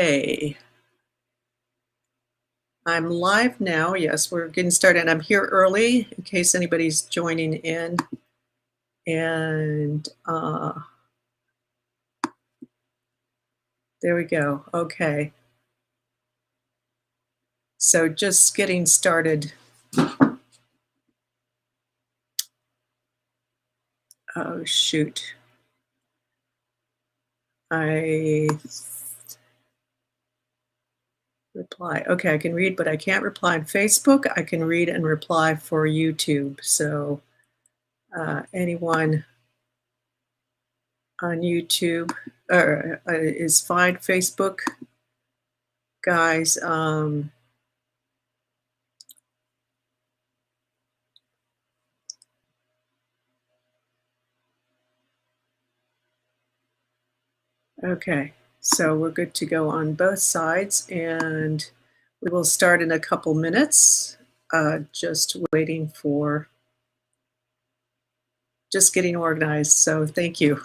Okay. I'm live now. Yes, we're getting started. I'm here early in case anybody's joining in. And there we go. Okay. So just getting started. Oh, shoot. Reply. Okay, I can read, but I can't reply on Facebook. I can read and reply for YouTube. So anyone on YouTube is fine. Facebook, guys. Okay, so we're good to go on both sides, and we will start in a couple minutes. Just waiting for, just getting organized. So thank you.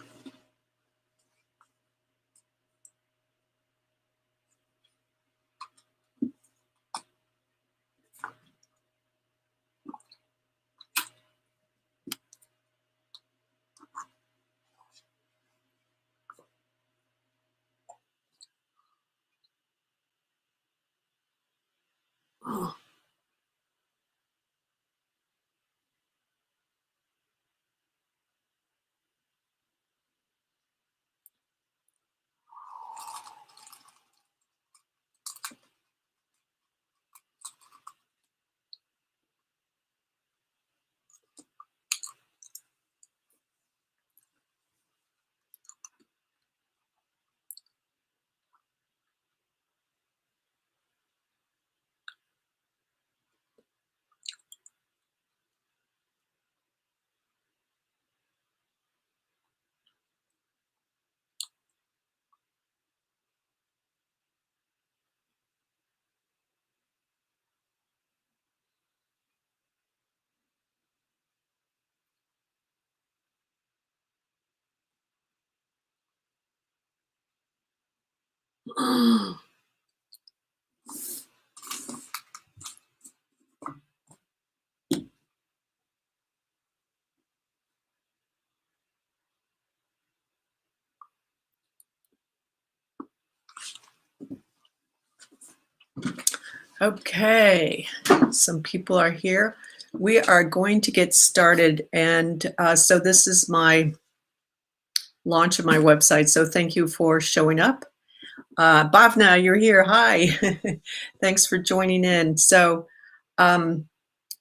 Okay, some people are here. We are going to get started, and so this is my launch of my website. So thank you for showing up. Bhavna, you're here. Hi. Thanks for joining in. So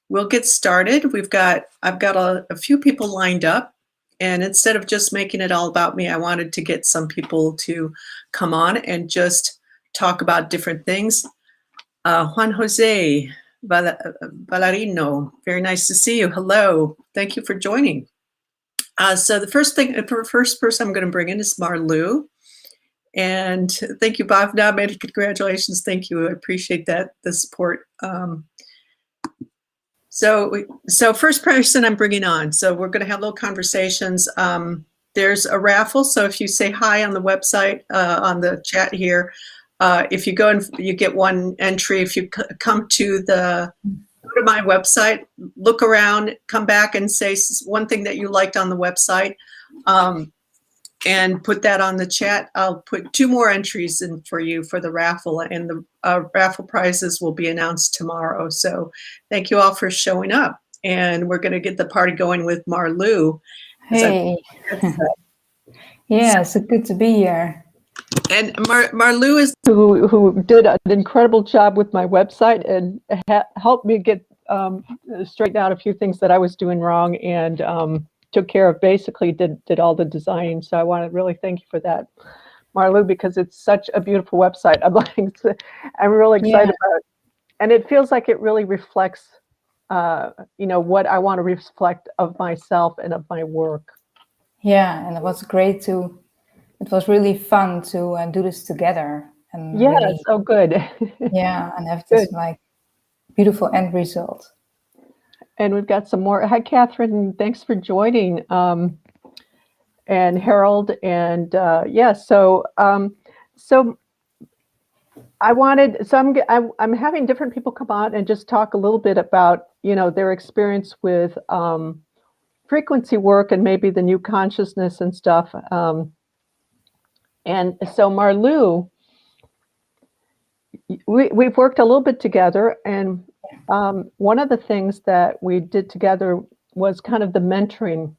we'll get started. I've got a few people lined up, and instead of just making it all about me, I wanted to get some people to come on and just talk about different things. Juan Jose Ballarino, very nice to see you. Hello. Thank you for joining. So the first person I'm going to bring in is Marlou. And thank you, Bhavna. Many congratulations. Thank you. I appreciate that, the support. So first person I'm bringing on. So we're going to have little conversations. There's a raffle. So if you say hi on the website, on the chat here, if you go and you get one entry. If you come to my website, look around, come back and say one thing that you liked on the website, and put that on the chat. I'll put 2 more entries in for you for the raffle, and the raffle prizes will be announced tomorrow. So thank you all for showing up, and we're going to get the party going with Marlou. Hey. Yeah, it's good to be here. And Marlou is who did an incredible job with my website and helped me get straighten out a few things that I was doing wrong, and took care of, basically did all the design. So I want to really thank you for that, Marlou, because it's such a beautiful website. I'm really excited about it. And it feels like it really reflects, what I want to reflect of myself and of my work. Yeah, and it was great it was really fun to do this together. And yeah, really, so good. Yeah, and have this like beautiful end result. And we've got some more. Hi, Catherine. Thanks for joining. And Harold. And so I'm having different people come on and just talk a little bit about, their experience with frequency work and maybe the new consciousness and stuff. And so Marlou, we've worked a little bit together, and one of the things that we did together was kind of the mentoring.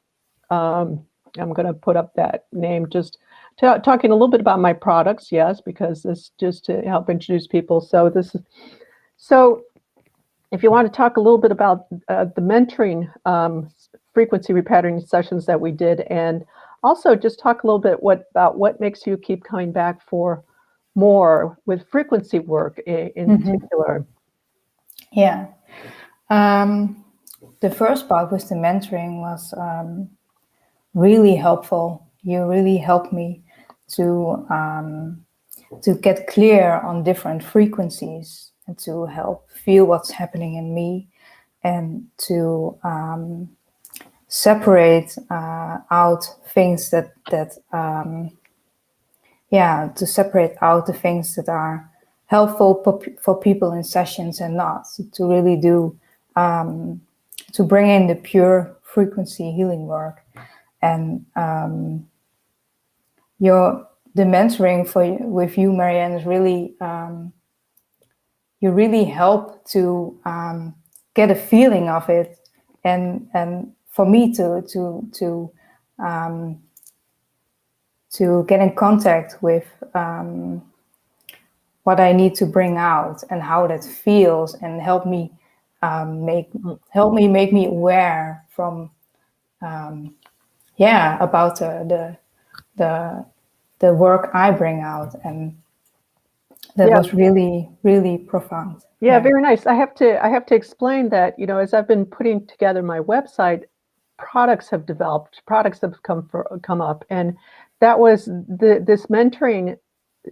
I'm going to put up that name, just talking a little bit about my products, yes, because this just to help introduce people. So if you want to talk a little bit about the mentoring frequency repatterning sessions that we did, and also just talk a little bit about what makes you keep coming back for more with frequency work in particular. Yeah. The first part with the mentoring was really helpful. You really helped me to get clear on different frequencies and to help feel what's happening in me, and to separate out things to separate out the things that are helpful for people in sessions and not, to really do to bring in the pure frequency healing work. And the mentoring with you, Marianne, is really you really help to get a feeling of it, and for me to get in contact with what I need to bring out and how that feels, and help me make me aware from about the work I bring out. And that was really, really profound. Yeah, very nice. I have to explain that, as I've been putting together my website, products have developed, products have come up, and that was this mentoring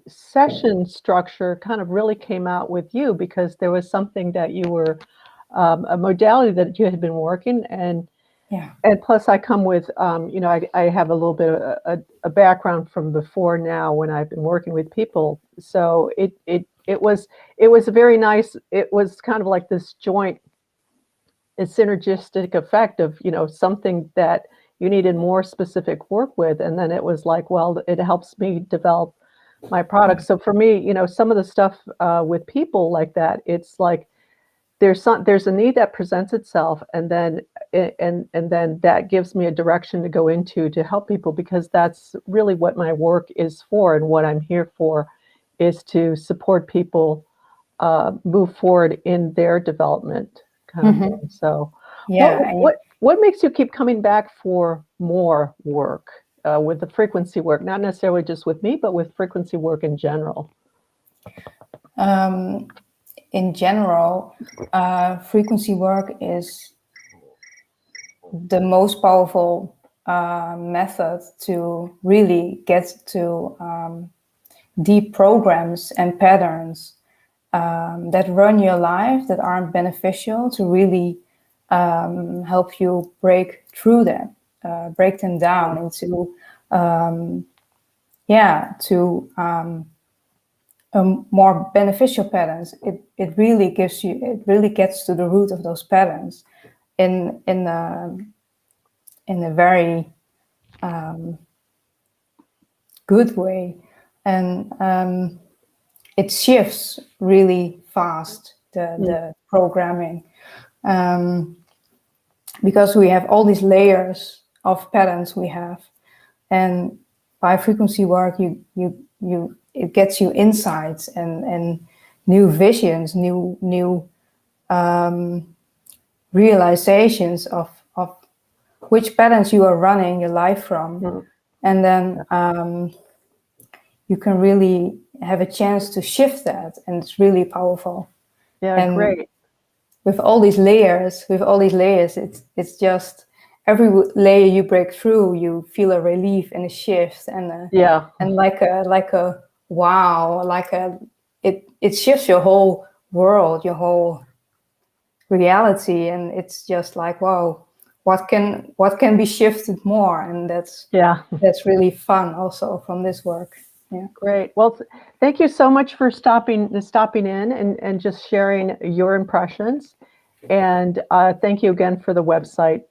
session structure kind of really came out with you, because there was something that you were a modality that you had been working, and plus I come with I have a little bit of a background from before now when I've been working with people, so it was a very nice, it was kind of like this joint synergistic effect of something that you needed more specific work with, and then it was like, well, it helps me develop my products. So for me, some of the stuff with people like that, it's like there's a need that presents itself, and then that gives me a direction to go into to help people, because that's really what my work is for, and what I'm here for is to support people move forward in their development kind of thing. So what makes you keep coming back for more work with the frequency work, not necessarily just with me, but with frequency work in general? In general, frequency work is the most powerful method to really get to deep programs and patterns that run your life, that aren't beneficial, to really help you break through that, break them down into more beneficial patterns. It really gets to the root of those patterns in a very good way, and it shifts really fast, the programming, because we have all these layers of patterns we have, and by frequency work it gets you insights and new visions, new realizations of which patterns you are running your life from, and then you can really have a chance to shift that, and it's really powerful. And great. With all these layers, it's just every layer you break through, you feel a relief and a shift, and like a wow, it shifts your whole world, your whole reality, and it's just like, wow, what can be shifted more? And that's really fun also from this work. Yeah. Great. Well, thank you so much for stopping in and just sharing your impressions. And thank you again for the website.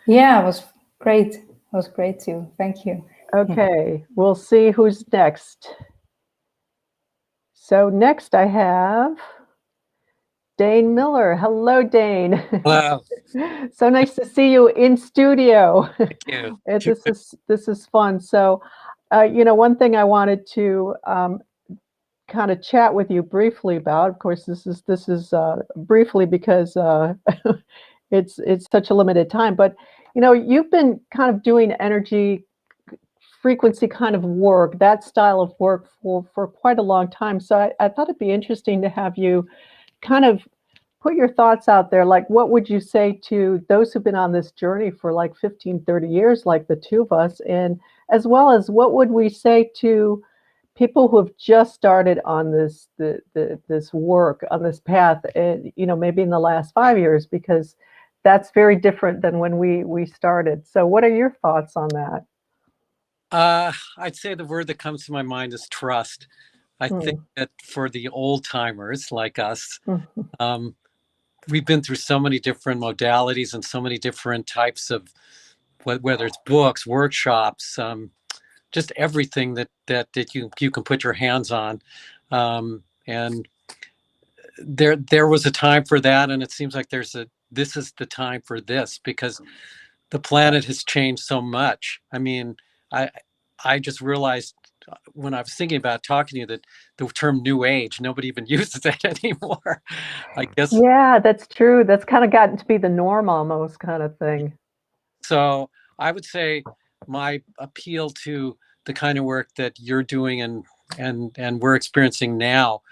Yeah, it was great. It was great too. Thank you. Okay, we'll see who's next. So next I have Dane Miller. Hello, Dane. Hello. So nice to see you in studio. Thank you. This is fun. So, one thing I wanted to kind of chat with you briefly about. Of course, this is briefly because it's such a limited time. But you've been kind of doing energy frequency kind of work, that style of work for quite a long time. So I thought it'd be interesting to have you kind of put your thoughts out there. Like, what would you say to those who've been on this journey for like 15, 30 years, like the two of us? And as well as what would we say to people who have just started on this work, on this path, and maybe in the last 5 years, because that's very different than when we started. So what are your thoughts on that? I'd say the word that comes to my mind is trust. I think that for the old timers like us, we've been through so many different modalities and so many different types of, whether it's books, workshops, just everything that you can put your hands on. And there was a time for that, and it seems like this is the time for this, because the planet has changed so much. I mean, I just realized when I was thinking about talking to you that the term new age, nobody even uses that anymore. I guess. Yeah, that's true. That's kind of gotten to be the norm almost, kind of thing. So I would say my appeal to the kind of work that you're doing and we're experiencing now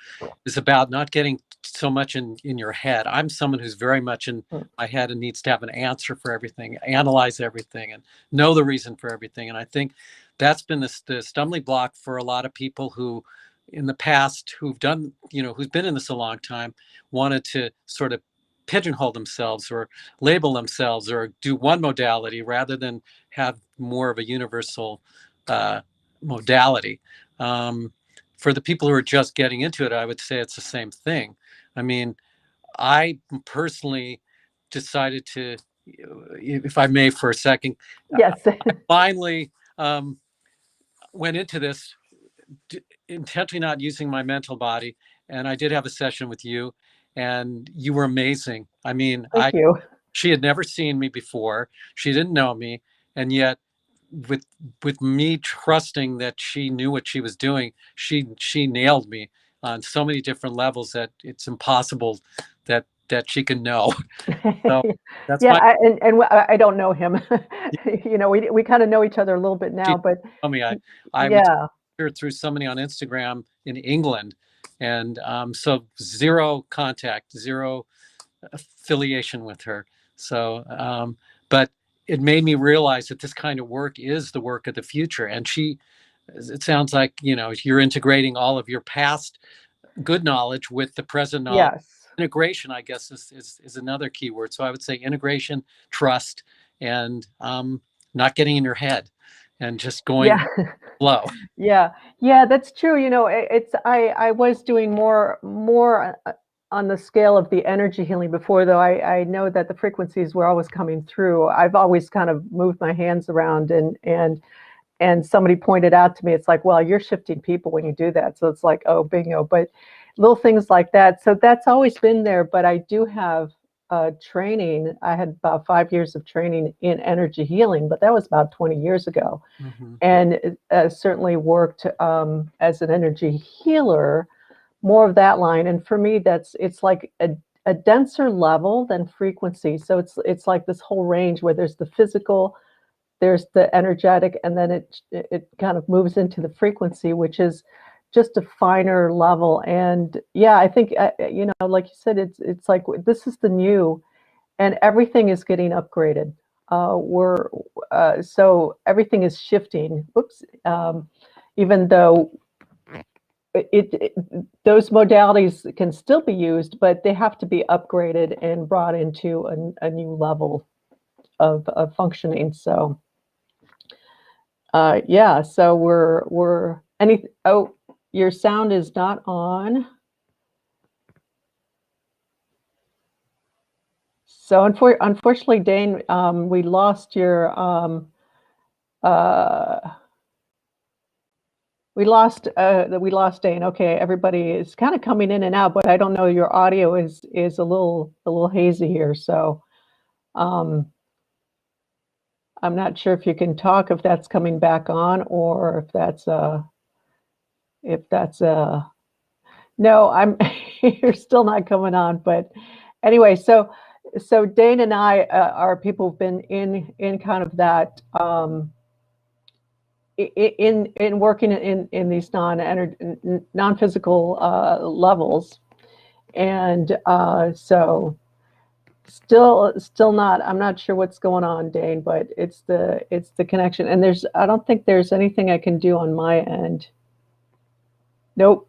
is about not getting so much in your head. I'm someone who's very much in my head and needs to have an answer for everything, analyze everything, and know the reason for everything. And I think that's been the stumbling block for a lot of people who in the past who've done, who's been in this a long time, wanted to sort of pigeonhole themselves or label themselves or do one modality rather than have more of a universal modality. For the people who are just getting into it, I would say it's the same thing. I mean, I personally decided to, if I may for a second, yes, I finally went into this intentionally not using my mental body. And I did have a session with you, and you were amazing. I mean, thank you. She had never seen me before. She didn't know me. And yet, with me trusting that she knew what she was doing, she nailed me on so many different levels that it's impossible that she can know. So that's yeah, and I don't know him. We kind of know each other a little bit now, but I would hear through somebody on Instagram in England, and so zero contact, zero affiliation with her. So, but it made me realize that this kind of work is the work of the future. And it sounds like, you're integrating all of your past good knowledge with the present knowledge. Yes. Integration, I guess, is another key word. So I would say integration, trust, and not getting in your head and just going flow. Yeah, that's true. I was doing more on the scale of the energy healing before, though I know that the frequencies were always coming through. I've always kind of moved my hands around and somebody pointed out to me, it's like, well, you're shifting people when you do that. So it's like, oh, bingo. But little things like that. So that's always been there. But I do have training. I had about 5 years of training in energy healing, but that was about 20 years ago. And certainly worked as an energy healer, more of that line. And for me, it's like a denser level than frequency. So it's like this whole range where there's the physical, there's the energetic, and then it kind of moves into the frequency, which is just a finer level. And yeah, I think like you said, it's like this is the new, and everything is getting upgraded. So everything is shifting. Oops, even though those modalities can still be used, but they have to be upgraded and brought into a new level of functioning. So so we're Oh, your sound is not on. So unfortunately, Dane, we lost your we lost Dane. Okay, everybody is kind of coming in and out, but I don't know. Your audio is a little hazy here, so I'm not sure if you can talk, if that's coming back on, or if that's no, I'm you're still not coming on. But anyway, so Dane and I are people who've been in kind of that in working in these non-physical levels, and so still not. I'm not sure what's going on, Dane, but it's the connection, and I don't think there's anything I can do on my end. Nope.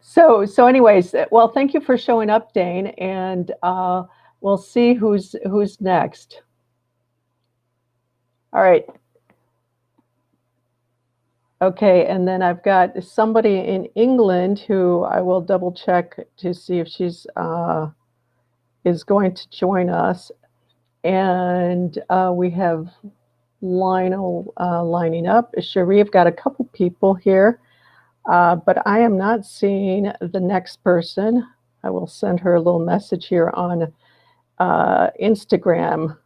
So anyways, well, thank you for showing up, Dane, and we'll see who's next. All right. Okay, and then I've got somebody in England who I will double check to see if she's is going to join us, and we have Lionel lining up. Cherie, I've got a couple people here. But I am not seeing the next person. I will send her a little message here on Instagram.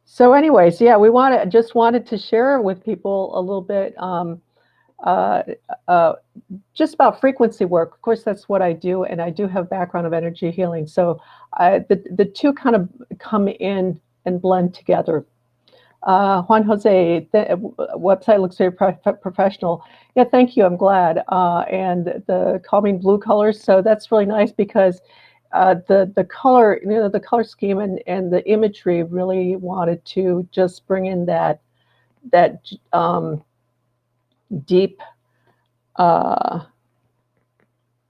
So anyways, yeah, just wanted to share with people a little bit just about frequency work. Of course, that's what I do, and I do have background of energy healing. So the two kind of come in and blend together. Juan Jose, the website looks very professional. Yeah, thank you. I'm glad. And the calming blue colors. So that's really nice because the color, the color scheme and the imagery really wanted to just bring in that deep,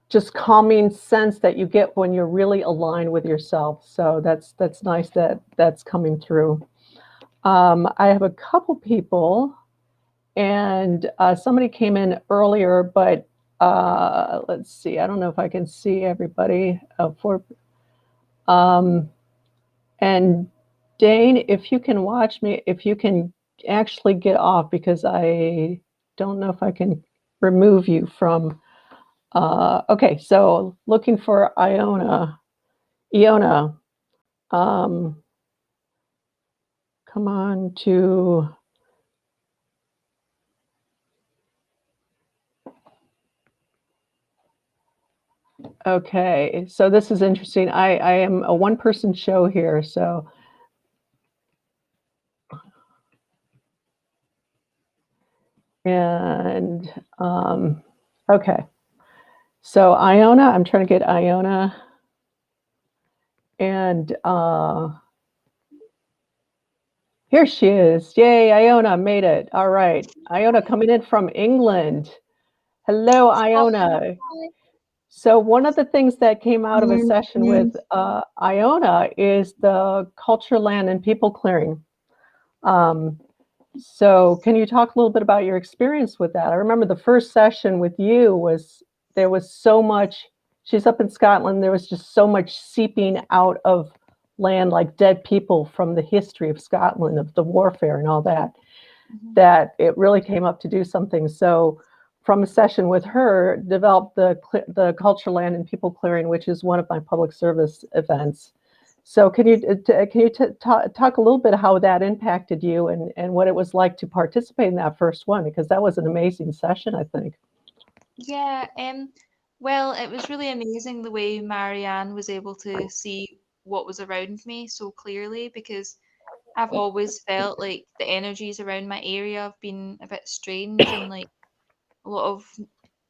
just calming sense that you get when you're really aligned with yourself. So that's nice that's coming through. I have a couple people, and somebody came in earlier, but let's see. I don't know if I can see everybody. And Dane, if you can watch me, if you can actually get off, because I don't know if I can remove you from. Okay, so looking for Iona. Come on to. Okay, so this is interesting. I am a one-person show here, so. And, okay. So Iona, I'm trying to get Iona. And here she is. Yay, Iona made it. All right. Iona coming in from England. Hello, Iona. So one of the things that came out of a session with Iona is the culture, land, and people clearing. So can you talk a little bit about your experience with that? I remember the first session with you there was so much, she's up in Scotland, there was just so much seeping out of land, like dead people from the history of Scotland, of the warfare and all that, that it really came up to do something. So from a session with her, developed the culture, land, and people clearing, which is one of my public service events. So can you talk a little bit how that impacted you and what it was like to participate in that first one? Because that was an amazing session, I think. Yeah, well, it was really amazing the way Marianne was able to see what was around me so clearly, because I've always felt like the energies around my area have been a bit strange and like a lot of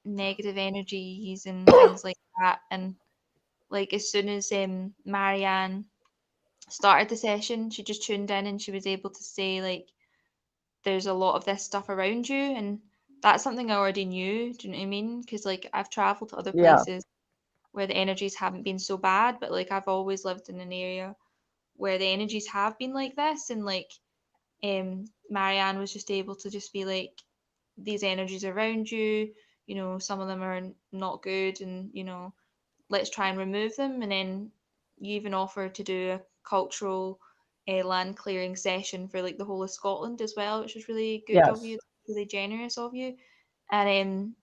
negative energies and things like that. And like as soon as Marianne started the session, she just tuned in and she was able to say like, there's a lot of this stuff around you, and that's something I already knew. Do you know what I mean? Because like I've traveled to other places where the energies haven't been so bad, but like I've always lived in an area where the energies have been like this, and like Marianne was just able to just be like, these energies around you, you know, some of them are not good, and you know, let's try and remove them. And then you even offered to do a cultural land clearing session for like the whole of Scotland as well, which was really good of Yes. you, really generous of you. And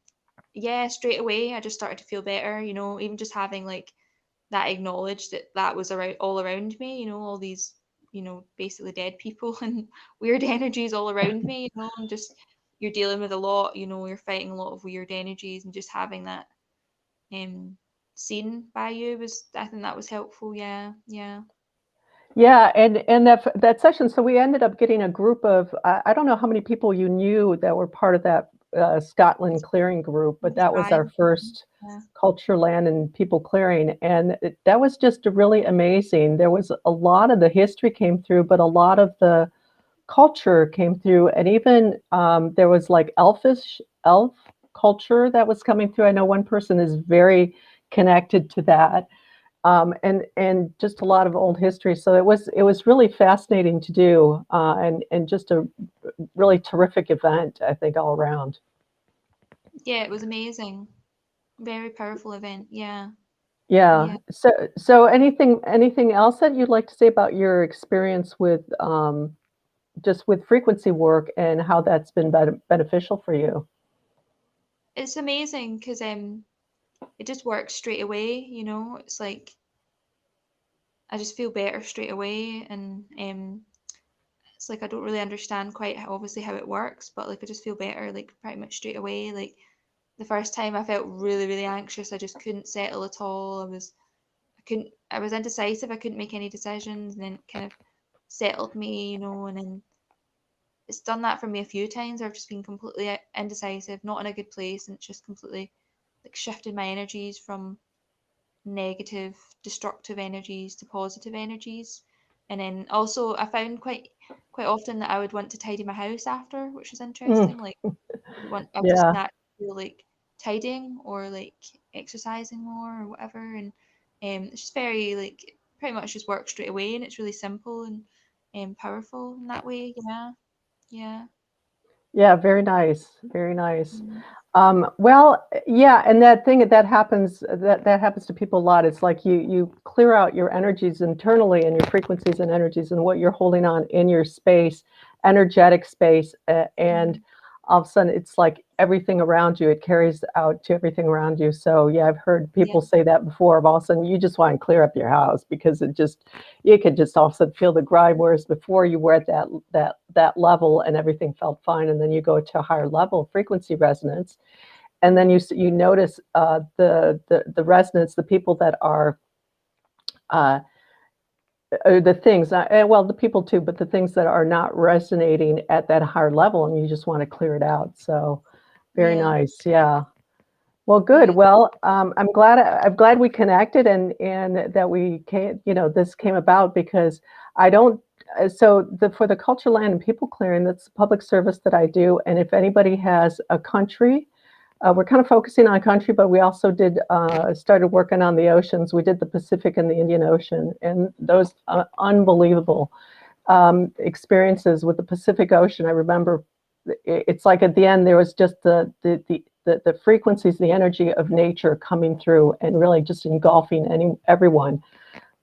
yeah, straight away I just started to feel better, you know, even just having like that acknowledged that that was around all around me, you know, all these, you know, basically dead people and weird energies all around me, you know, and just you're dealing with a lot, you know, you're fighting a lot of weird energies, and just having that seen by you was, I think that was helpful. Yeah, yeah. Yeah, and that session, so we ended up getting a group of, I don't know how many people you knew that were part of that Scotland clearing group, but that was our first culture, land, and people clearing, and that was just really amazing. There was a lot of the history came through, but a lot of the culture came through, and even there was like elf culture that was coming through. I know one person is very connected to that. And just a lot of old history. So it was really fascinating to do, and just a really terrific event, I think, all around. Yeah, it was amazing. Very powerful event. Yeah. Yeah. So anything else that you'd like to say about your experience with just with frequency work and how that's been beneficial for you? It's amazing because it just works straight away, you know. It's like I just feel better straight away, and it's like I don't really understand quite obviously how it works, but like I just feel better like pretty much straight away. Like the first time I felt really, really anxious, I just couldn't settle at all. I was indecisive, I couldn't make any decisions, and then it kind of settled me, you know. And then it's done that for me a few times. I've just been completely indecisive, not in a good place, and it's just completely like shifted my energies from negative, destructive energies to positive energies. And then also I found quite often that I would want to tidy my house after, which is interesting. Like I would just Yeah. not feel like tidying or like exercising more or whatever. And it's just very like pretty much just works straight away, and it's really simple and powerful in that way. Yeah, yeah. Yeah, very nice, very nice. Mm. Well, yeah, and that happens that happens to people a lot. It's like you clear out your energies internally and your frequencies and energies and what you're holding on in your space, energetic space, and all of a sudden it's like everything around you. It carries out to everything around you. So yeah, I've heard people say that before. Of all of a sudden you just want to clear up your house because you could just all of a sudden feel the grime, whereas before you were at that level and everything felt fine, and then you go to a higher level frequency resonance, and then you notice the resonance, the people that are the things, well, the people too, but the things that are not resonating at that higher level, and you just want to clear it out. So very nice. Yeah. Well, good. Well, I'm glad we connected, and that we came, this came about because I don't. So for the culture, land, and people clearing, that's a public service that I do. And if anybody has a country, we're kind of focusing on country, but we also started working on the oceans. We did the Pacific and the Indian Ocean, and those unbelievable experiences with the Pacific Ocean. I remember it's like at the end there was just the frequencies, the energy of nature coming through and really just engulfing everyone,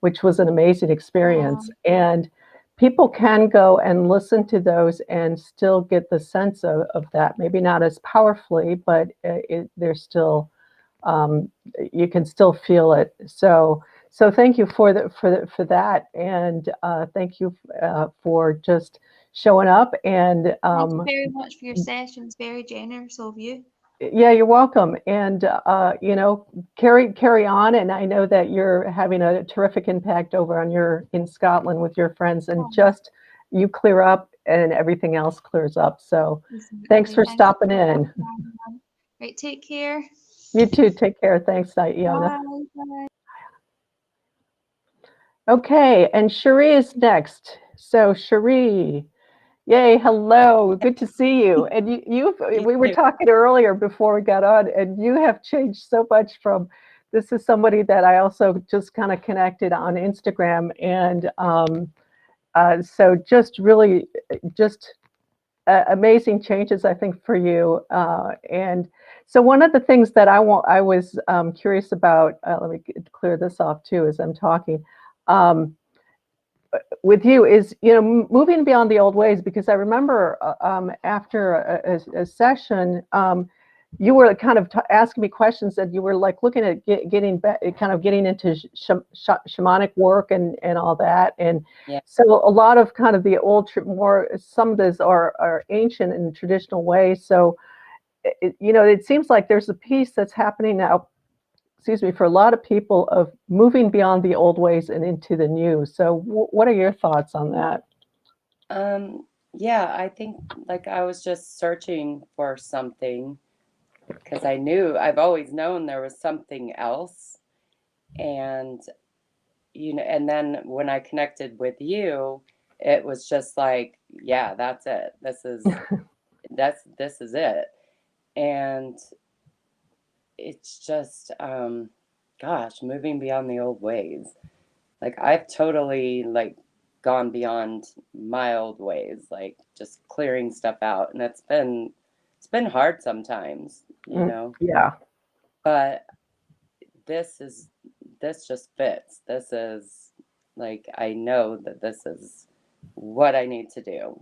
which was an amazing experience. And people can go and listen to those and still get the sense of that, maybe not as powerfully, but there's still, you can still feel it. So thank you for that, and thank you for just showing up. And thank you very much for your sessions. Very generous of you. Yeah, you're welcome. And carry on. And I know that you're having a terrific impact over in Scotland with your friends, and just you clear up and everything else clears up. So thanks for stopping in. Right, take care. You too. Take care. Thanks, Iona. Bye. Okay, and Cherie is next. So Cherie. Yay, hello, good to see you. And we were talking earlier before we got on, and you have changed so much this is somebody that I also just kind of connected on Instagram, and So just really, just amazing changes, I think, for you. And so one of the things that I was curious about, let me clear this off too as I'm talking, with you is, moving beyond the old ways, because I remember after a session, you were kind of asking me questions, that you were like looking at getting into shamanic work and all that. And so a lot of kind of the old, some of those are ancient and traditional ways. So, it seems like there's a piece that's happening now, for a lot of people, of moving beyond the old ways and into the new. So what are your thoughts on that? Yeah, I think like I was just searching for something, because I've always known there was something else. And, and then when I connected with you, it was just like, yeah, that's it. This is it. And it's just, gosh, moving beyond the old ways. Like I've totally gone beyond my old ways, like just clearing stuff out. And it's been hard sometimes, Yeah. But this just fits. This is like, I know that this is what I need to do.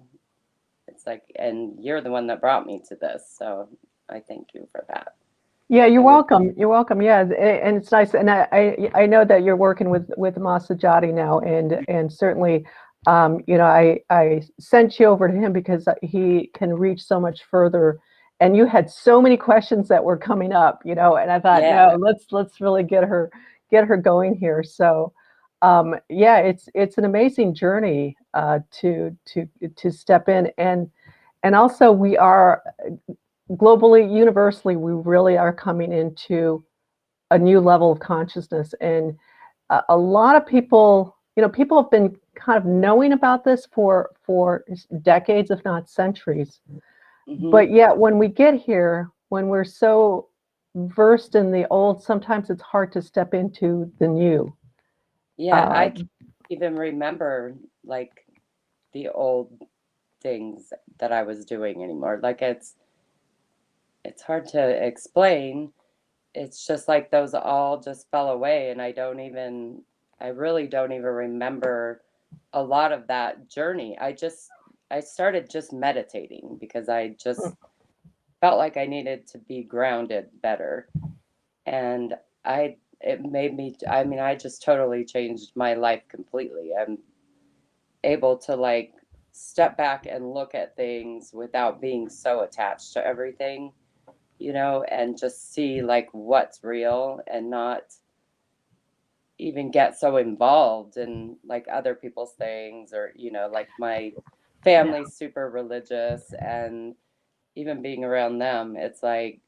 It's like, and you're the one that brought me to this. So I thank you for that. Yeah, you're welcome. You're welcome. Yeah, and it's nice. And I know that you're working with Masajati now, and certainly, I sent you over to him because he can reach so much further. And you had so many questions that were coming up, and I thought, no, let's really get her going here. So, yeah, it's an amazing journey to step in, and also we are globally, universally, we really are coming into a new level of consciousness. And a lot of people, people have been kind of knowing about this for decades, if not centuries. Mm-hmm. But yet when we get here, when we're so versed in the old, sometimes it's hard to step into the new. Yeah, I can't even remember like the old things that I was doing anymore. Like it's hard to explain. It's just like those all just fell away, and I really don't even remember a lot of that journey. I started just meditating because I just felt like I needed to be grounded better. And I just totally changed my life completely. I'm able to step back and look at things without being so attached to everything, and just see what's real, and not even get so involved in other people's things, or my family's super religious, and even being around them, it's like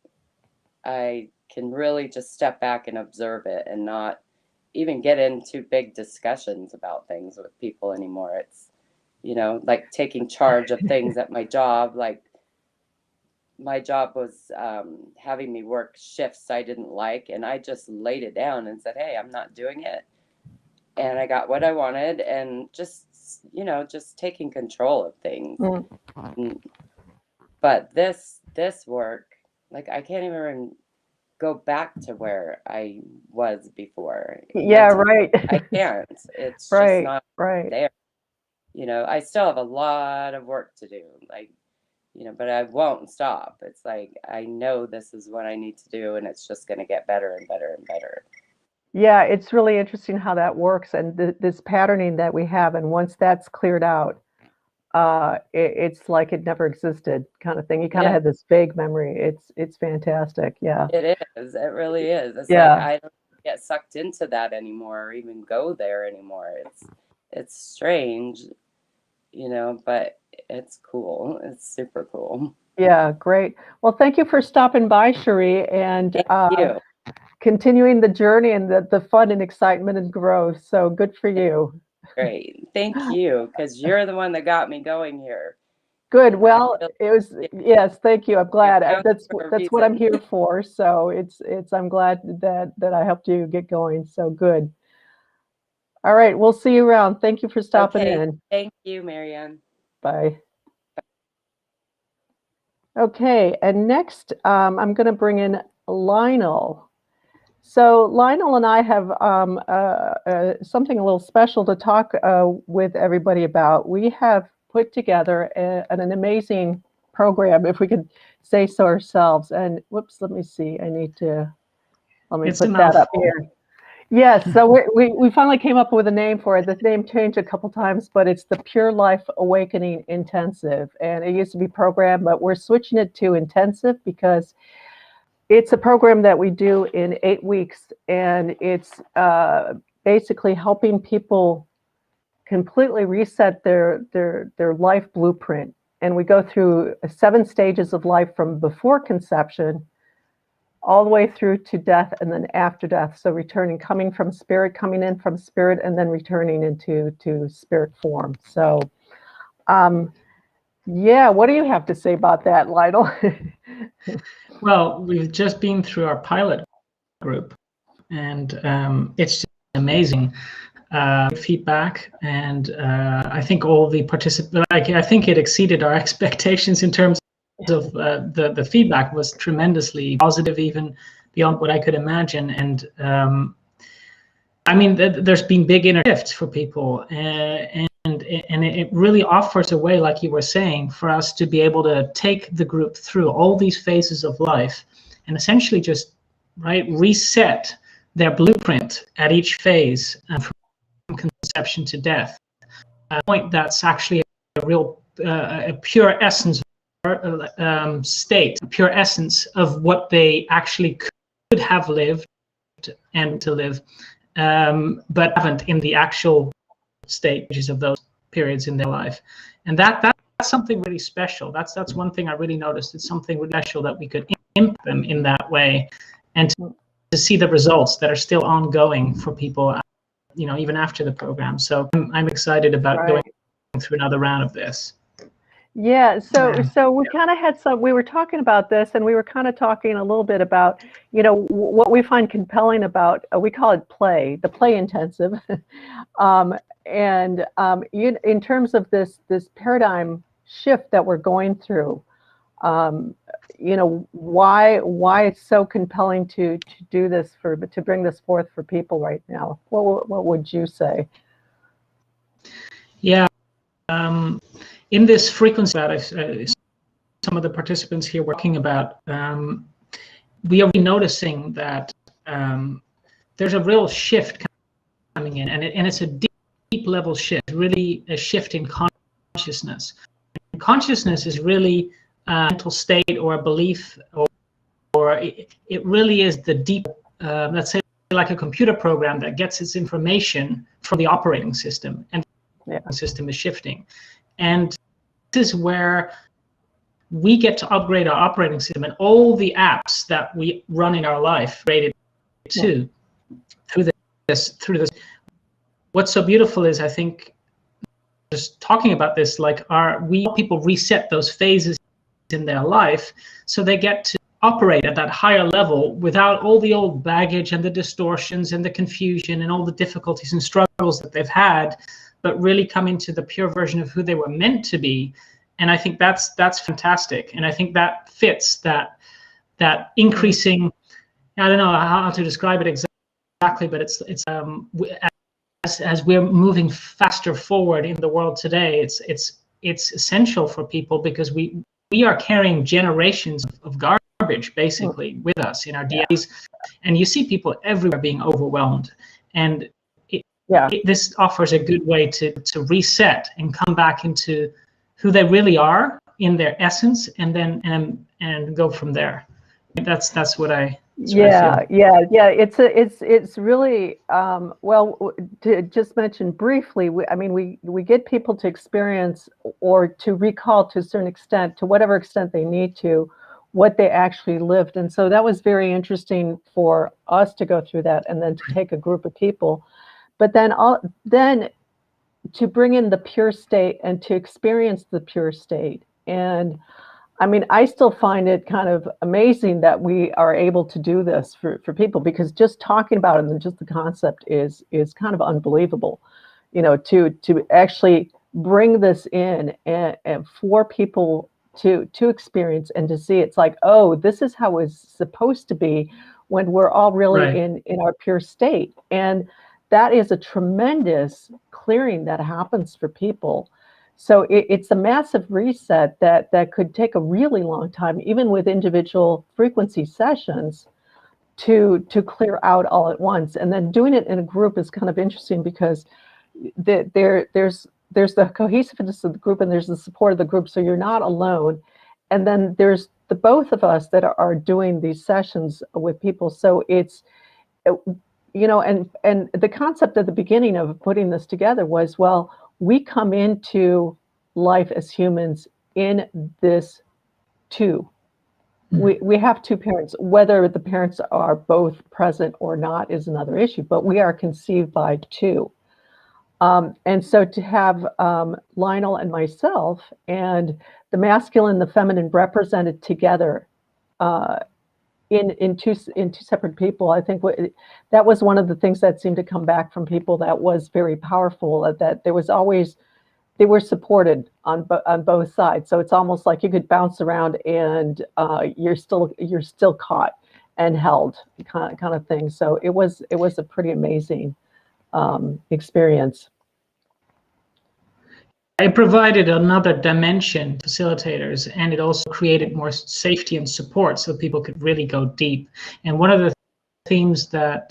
I can really just step back and observe it, and not even get into big discussions about things with people anymore. It's taking charge of things at my job. My job was having me work shifts I didn't like, and I just laid it down and said, hey, I'm not doing it. And I got what I wanted, and just taking control of things. But this work, I can't even go back to where I was before. Yeah, right. I can't. It's right, just not there. I still have a lot of work to do. But I won't stop. It's like, I know this is what I need to do, and it's just going to get better and better and better. Yeah, it's really interesting how that works, and this patterning that we have. And once that's cleared out, it's like it never existed, kind of thing. You kind of have this vague memory. It's fantastic. Yeah. It is. It really is. It's like I don't get sucked into that anymore, or even go there anymore. It's strange, but it's cool. It's super cool. Yeah, great. Well, thank you for stopping by, Cherie, and thank you. Continuing the journey and the fun and excitement and growth. So good for you. Great. Thank you, because you're the one that got me going here. Good. Well, it was, yes, thank you. I'm glad. That's what I'm here for. So I'm glad that I helped you get going. So good. All right, we'll see you around. Thank you for stopping in. Thank you, Marianne. Bye. Okay, and next I'm going to bring in Lionel. So Lionel and I have something a little special to talk with everybody about. We have put together an amazing program, if we could say so ourselves. And whoops, let me see. Let me put that up here. Yes, so we finally came up with a name for it. The name changed a couple times, but it's the Pure Life Awakening Intensive. And it used to be program, but we're switching it to intensive because it's a program that we do in 8 weeks. And it's basically helping people completely reset their life blueprint. And we go through 7 stages of life from before conception all the way through to death and then after death. So coming from spirit, coming in from spirit, and then returning into spirit form. So, yeah, what do you have to say about that, Lionel? Well, we've just been through our pilot group, and it's just amazing feedback. And I think all the participants, I think it exceeded our expectations in terms of the feedback was tremendously positive, even beyond what I could imagine. And I mean, there's been big inner shifts for people, and it really offers a way, like you were saying, for us to be able to take the group through all these phases of life and essentially just reset their blueprint at each phase, from conception to death. A point that's actually a real a pure essence state, a pure essence of what they actually could have lived and to live, but haven't in the actual stages of those periods in their life. And that's something really special. That's one thing I really noticed. It's something really special that we could impact them in that way, and to see the results that are still ongoing for people, even after the program. So I'm excited about going through another round of this. Yeah, so we kind of had we were talking about this, and we were kind of talking a little bit about, what we find compelling about, we call it play, the play intensive. In terms of this paradigm shift that we're going through, why it's so compelling to do this, to bring this forth for people right now. What would you say? Yeah. In this frequency that some of the participants here were talking about, we are noticing that there's a real shift coming in, and it's a deep level shift, really a shift in consciousness. And consciousness is really a mental state or a belief, or it really is the deep, let's say, like a computer program that gets its information from the operating system, and the system is shifting. And this is where we get to upgrade our operating system, and all the apps that we run in our life rated to through this. What's so beautiful is, I think, just talking about this, we help people reset those phases in their life so they get to operate at that higher level without all the old baggage and the distortions and the confusion and all the difficulties and struggles that they've had, but really come into the pure version of who they were meant to be. And I think that's fantastic. And I think that fits that increasing, I don't know how to describe it exactly, but it's as we're moving faster forward in the world today, it's essential for people, because we are carrying generations of garbage basically with us in our DNAs, and you see people everywhere being overwhelmed. And this offers a good way to reset and come back into who they really are in their essence, and then and go from there. That's what I feel. It's really well, to just mention briefly, we get people to experience or to recall to a certain extent, to whatever extent they need to, what they actually lived. And so that was very interesting for us to go through that, and then to take a group of people. But then to bring in the pure state and to experience the pure state. And I mean, I still find it kind of amazing that we are able to do this for people, because just talking about it and just the concept is kind of unbelievable, you know, to actually bring this in and for people to experience and to see. It's like, oh, this is how it's supposed to be when we're all really Right. in our pure state. And that is a tremendous clearing that happens for people. So it's a massive reset that could take a really long time, even with individual frequency sessions, to clear out all at once. And then doing it in a group is kind of interesting, because there's the cohesiveness of the group and there's the support of the group, so you're not alone. And then there's the both of us that are doing these sessions with people. So it's, you know, and the concept at the beginning of putting this together was, well, we come into life as humans in this two. We have two parents. Whether the parents are both present or not is another issue, but we are conceived by two. And so to have Lionel and myself and the masculine and the feminine represented together in two separate people, I think that was one of the things that seemed to come back from people that was very powerful, that there was always, they were supported on both sides. So it's almost like you could bounce around and you're still caught and held, kind of thing. So it was a pretty amazing experience. It provided another dimension to facilitators, and it also created more safety and support so people could really go deep. And one of the themes that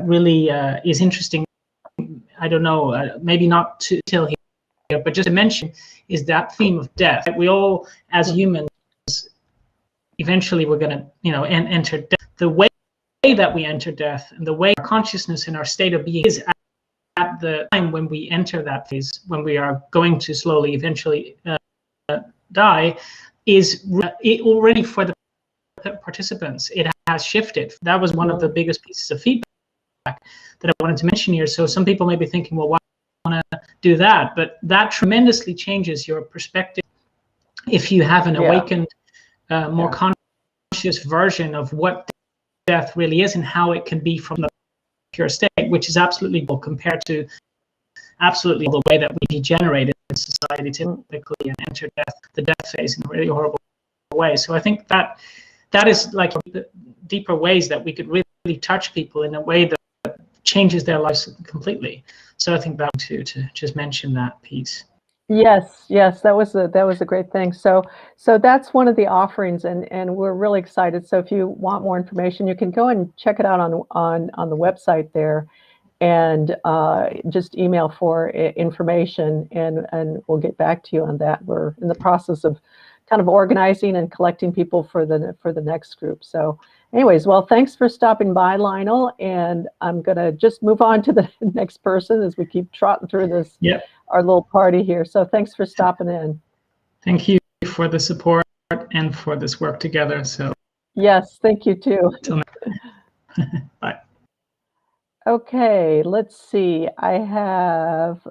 really is interesting, I don't know, maybe not to tell here, but just to mention, is that theme of death. We all, as humans, eventually we're going to, you know, enter death. The way that we enter death and the way our consciousness and our state of being is at the time when we enter that phase, when we are going to slowly eventually die, is already for the participants. It has shifted. That was one of the biggest pieces of feedback that I wanted to mention here. So some people may be thinking, well, why do I want to do that? But that tremendously changes your perspective if you have an awakened, more conscious version of what death really is and how it can be from the pure state, which is absolutely compared to absolutely the way that we degenerate in society typically and enter the death phase in a really horrible way. So I think that is like deeper ways that we could really touch people in a way that changes their lives completely. So I think that to just mention that piece. Yes, that was a great thing. So that's one of the offerings, and we're really excited. So if you want more information, you can go and check it out on the website there, and just email for information, and we'll get back to you on that. We're in the process of kind of organizing and collecting people for the next group. So anyways, well, thanks for stopping by, Lionel, and I'm gonna just move on to the next person as we keep trotting through this. Yep. Our little party here. So thanks for stopping in. Thank you for the support and for this work together. So yes, thank you too. Till next. Bye. Okay, let's see. I have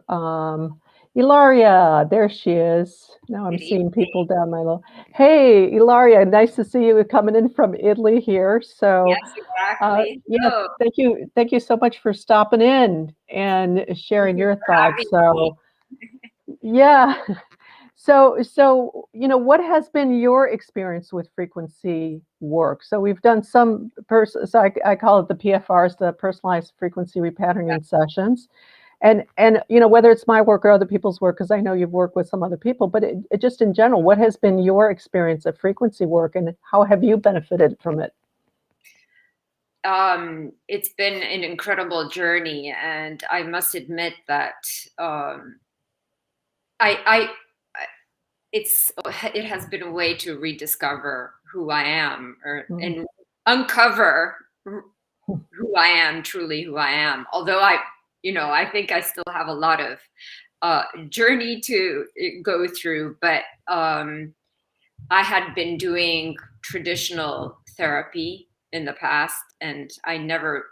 Ilaria. There she is. Now I'm seeing people down my low. Hey, Ilaria, nice to see you coming in from Italy here. So yes, exactly. Thank you so much for stopping in and sharing your thoughts. So yeah. So, you know, what has been your experience with frequency work? So we've done some so I call it the PFRs, the personalized frequency repatterning sessions. And you know, whether it's my work or other people's work, because I know you've worked with some other people, but it just in general, what has been your experience of frequency work and how have you benefited from it? It's been an incredible journey, and I must admit that it has been a way to rediscover who I am, and uncover who I am, truly who I am. Although I think I still have a lot of journey to go through, but I had been doing traditional therapy in the past, and I never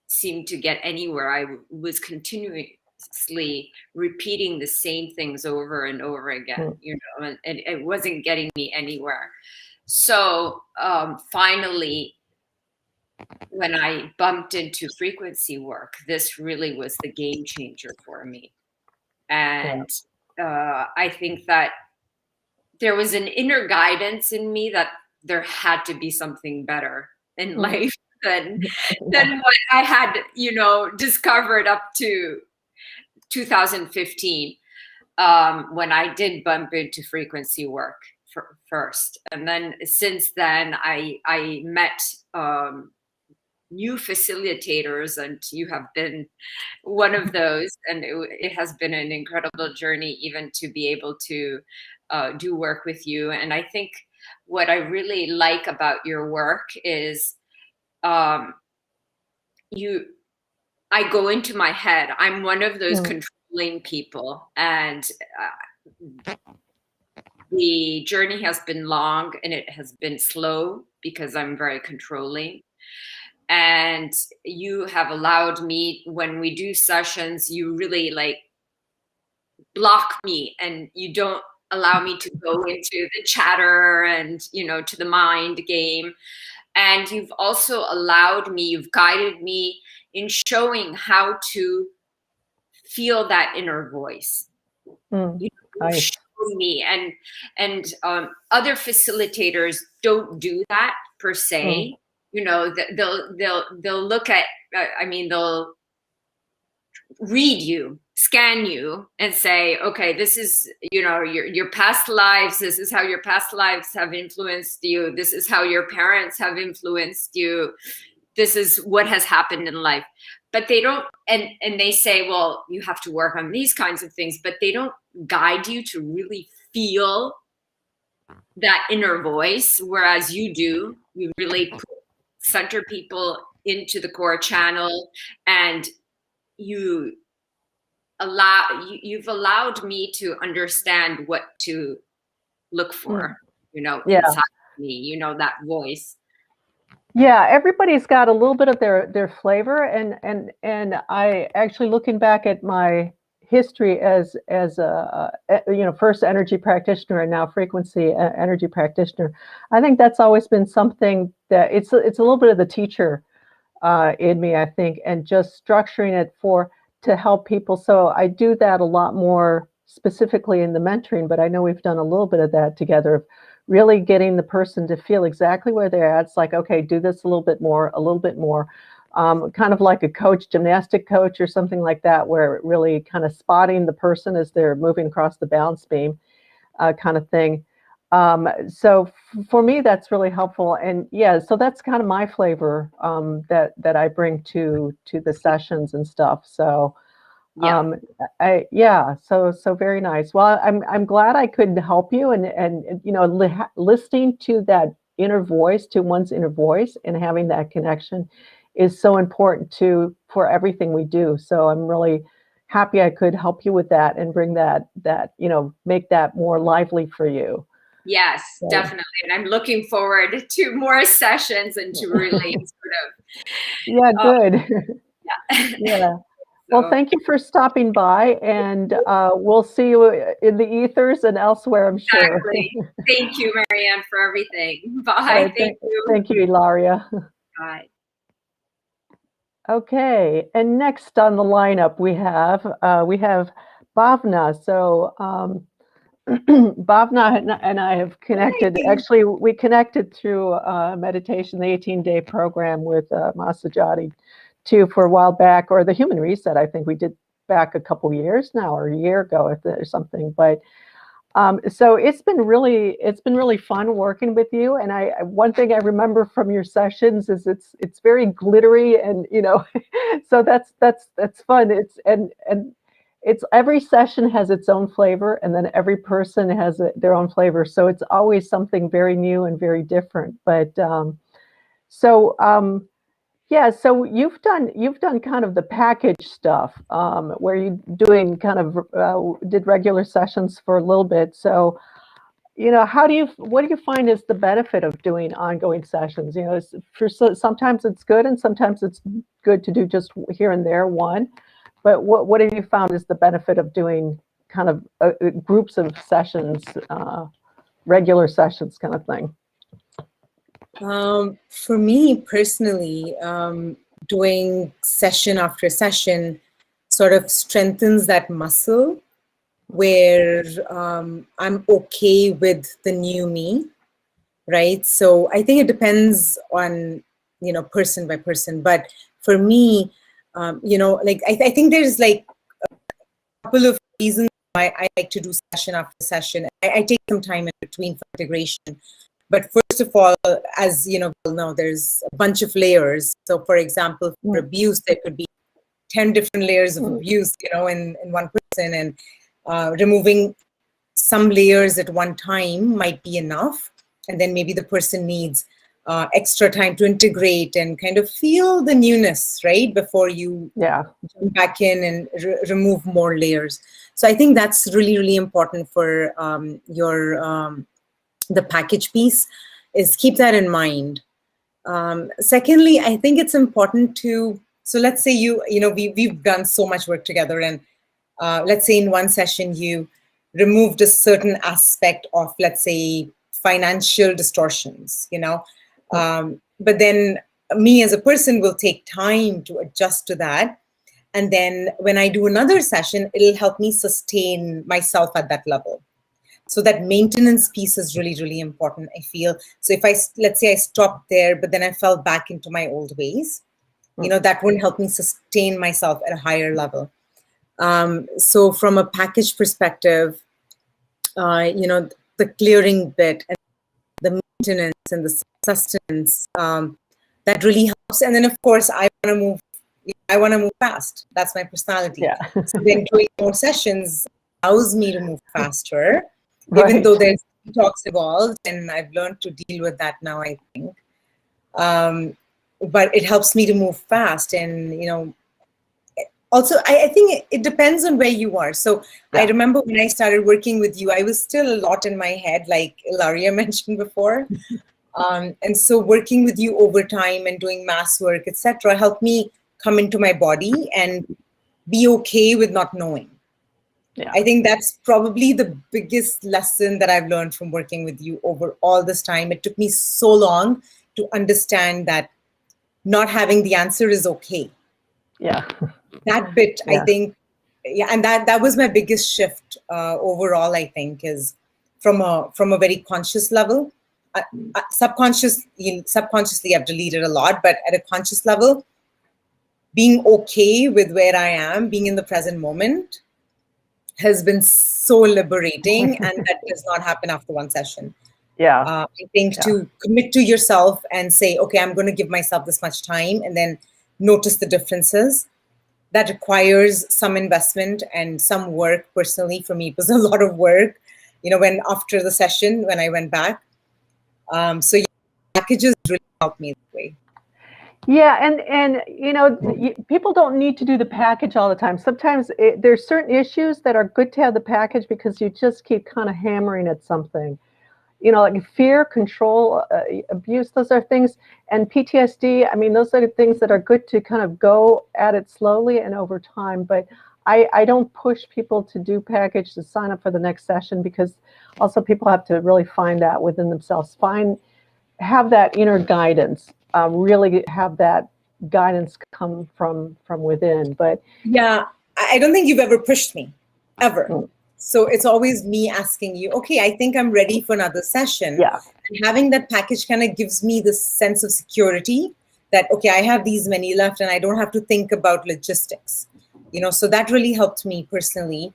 seemed to get anywhere. I was continuously subconsciously repeating the same things over and over again, you know, and it wasn't getting me anywhere. So finally, when I bumped into frequency work, this really was the game changer for me. And I think that there was an inner guidance in me that there had to be something better in life than what I had, you know, discovered up to 2015, when I did bump into frequency work first. And then since then, I met new facilitators, and you have been one of those, and it has been an incredible journey even to be able to do work with you. And I think what I really like about your work is I go into my head. I'm one of those controlling people, and the journey has been long and it has been slow because I'm very controlling. And you have allowed me, when we do sessions, you really like block me and you don't allow me to go into the chatter and, you know, to the mind game. And you've also allowed me, you've guided me in showing how to feel that inner voice. You show me, and other facilitators don't do that per se. You know, they'll look at, I mean, they'll read you, scan you, and say, okay, this is, you know, your past lives. This is how your past lives have influenced you. This is how your parents have influenced you. This is what has happened in life. But they don't, and they say, well, you have to work on these kinds of things, but they don't guide you to really feel that inner voice, whereas you do. You really center people into the core channel, and you've allowed me to understand what to look for, you know, inside me, you know, that voice. Yeah, everybody's got a little bit of their flavor, and I actually, looking back at my history as a you know, first energy practitioner and now frequency energy practitioner, I think that's always been something that it's a little bit of the teacher in me, I think, and just structuring it to help people. So I do that a lot more specifically in the mentoring, but I know we've done a little bit of that together, of really getting the person to feel exactly where they're at. It's like, okay, do this a little bit more, kind of like a coach, gymnastic coach or something like that, where really kind of spotting the person as they're moving across the balance beam, kind of thing. So for me, that's really helpful. And yeah, so that's kind of my flavor that I bring to the sessions and stuff. So so very nice. Well, I'm glad I could help you, and you know, listening to that inner voice, to one's inner voice, and having that connection is so important for everything we do. So I'm really happy I could help you with that and bring that, you know, make that more lively for you. Yes, definitely. And I'm looking forward to more sessions and to really sort of. Good. Yeah. Well, thank you for stopping by, and we'll see you in the ethers and elsewhere, I'm sure. Exactly. Thank you, Marianne, for everything. Bye. Thank you. Thank you, Ilaria. Bye. Okay, and next on the lineup we have Bhavna. So Bhavna and I have connected. Actually, we connected through meditation, the 18-day program with Masajati too, for a while back, or the Human Reset. I think we did back a couple years now, or a year ago or something. But so it's been really fun working with you. And one thing I remember from your sessions is it's very glittery, and you know, so that's fun. It's every session has its own flavor, and then every person has their own flavor. So it's always something very new and very different. But yeah, so you've done kind of the package stuff, where you're doing kind of did regular sessions for a little bit. So, you know, what do you find is the benefit of doing ongoing sessions? You know, sometimes it's good, and sometimes it's good to do just here and there one. But what have you found is the benefit of doing kind of groups of sessions, regular sessions kind of thing? For me personally, doing session after session sort of strengthens that muscle where I'm okay with the new me, right? So I think it depends on, person by person. But for me, like I think there's like a couple of reasons why I like to do session after session. I take some time in between for integration. But first of all, as you know, there's a bunch of layers. So for example, for abuse, there could be 10 different layers of abuse, in one person, and removing some layers at one time might be enough. And then maybe the person needs extra time to integrate and kind of feel the newness, right? Before you jump back in and remove more layers. So I think that's really, really important for the package piece, is keep that in mind. Secondly, I think it's important to, so let's say we've done so much work together, and let's say in one session you removed a certain aspect of, let's say, financial distortions, but then me as a person will take time to adjust to that. And then when I do another session, it'll help me sustain myself at that level. So that maintenance piece is really, really important, I feel. So if let's say I stopped there, but then I fell back into my old ways, that wouldn't help me sustain myself at a higher level. So from a package perspective, the clearing bit and the maintenance and the sustenance, that really helps. And then of course, I want to move fast. That's my personality. Yeah. So then doing more sessions allows me to move faster. Right. Even though there's talks involved, and I've learned to deal with that now, I think. But it helps me to move fast. And, also, I think it depends on where you are. So I remember when I started working with you, I was still a lot in my head, like Ilaria mentioned before. And so working with you over time and doing mass work, etc., helped me come into my body and be okay with not knowing. Yeah. I think that's probably the biggest lesson that I've learned from working with you over all this time. It took me so long to understand that not having the answer is okay. Yeah. That bit, I think, and that was my biggest shift overall, I think, is from a very conscious level. Subconsciously, I've deleted a lot, but at a conscious level, being okay with where I am, being in the present moment, has been so liberating, and that does not happen after one session. I think to commit to yourself and say, okay, I'm going to give myself this much time, and then notice the differences. That requires some investment and some work. Personally, for me, it was a lot of work, when after the session, when I went back. So packages really helped me that way. Yeah, and people don't need to do the package all the time. Sometimes there's certain issues that are good to have the package because you just keep kind of hammering at something. Like fear, control, abuse, those are things, and PTSD, I mean, those are things that are good to kind of go at it slowly and over time. But I don't push people to do package, to sign up for the next session, because also people have to really find that within themselves, have that inner guidance, really have that guidance come from within. But yeah, I don't think you've ever pushed me, ever. So it's always me asking you, okay, I think I'm ready for another session. Yeah. And having that package kind of gives me this sense of security that, okay, I have these many left and I don't have to think about logistics, so that really helped me personally.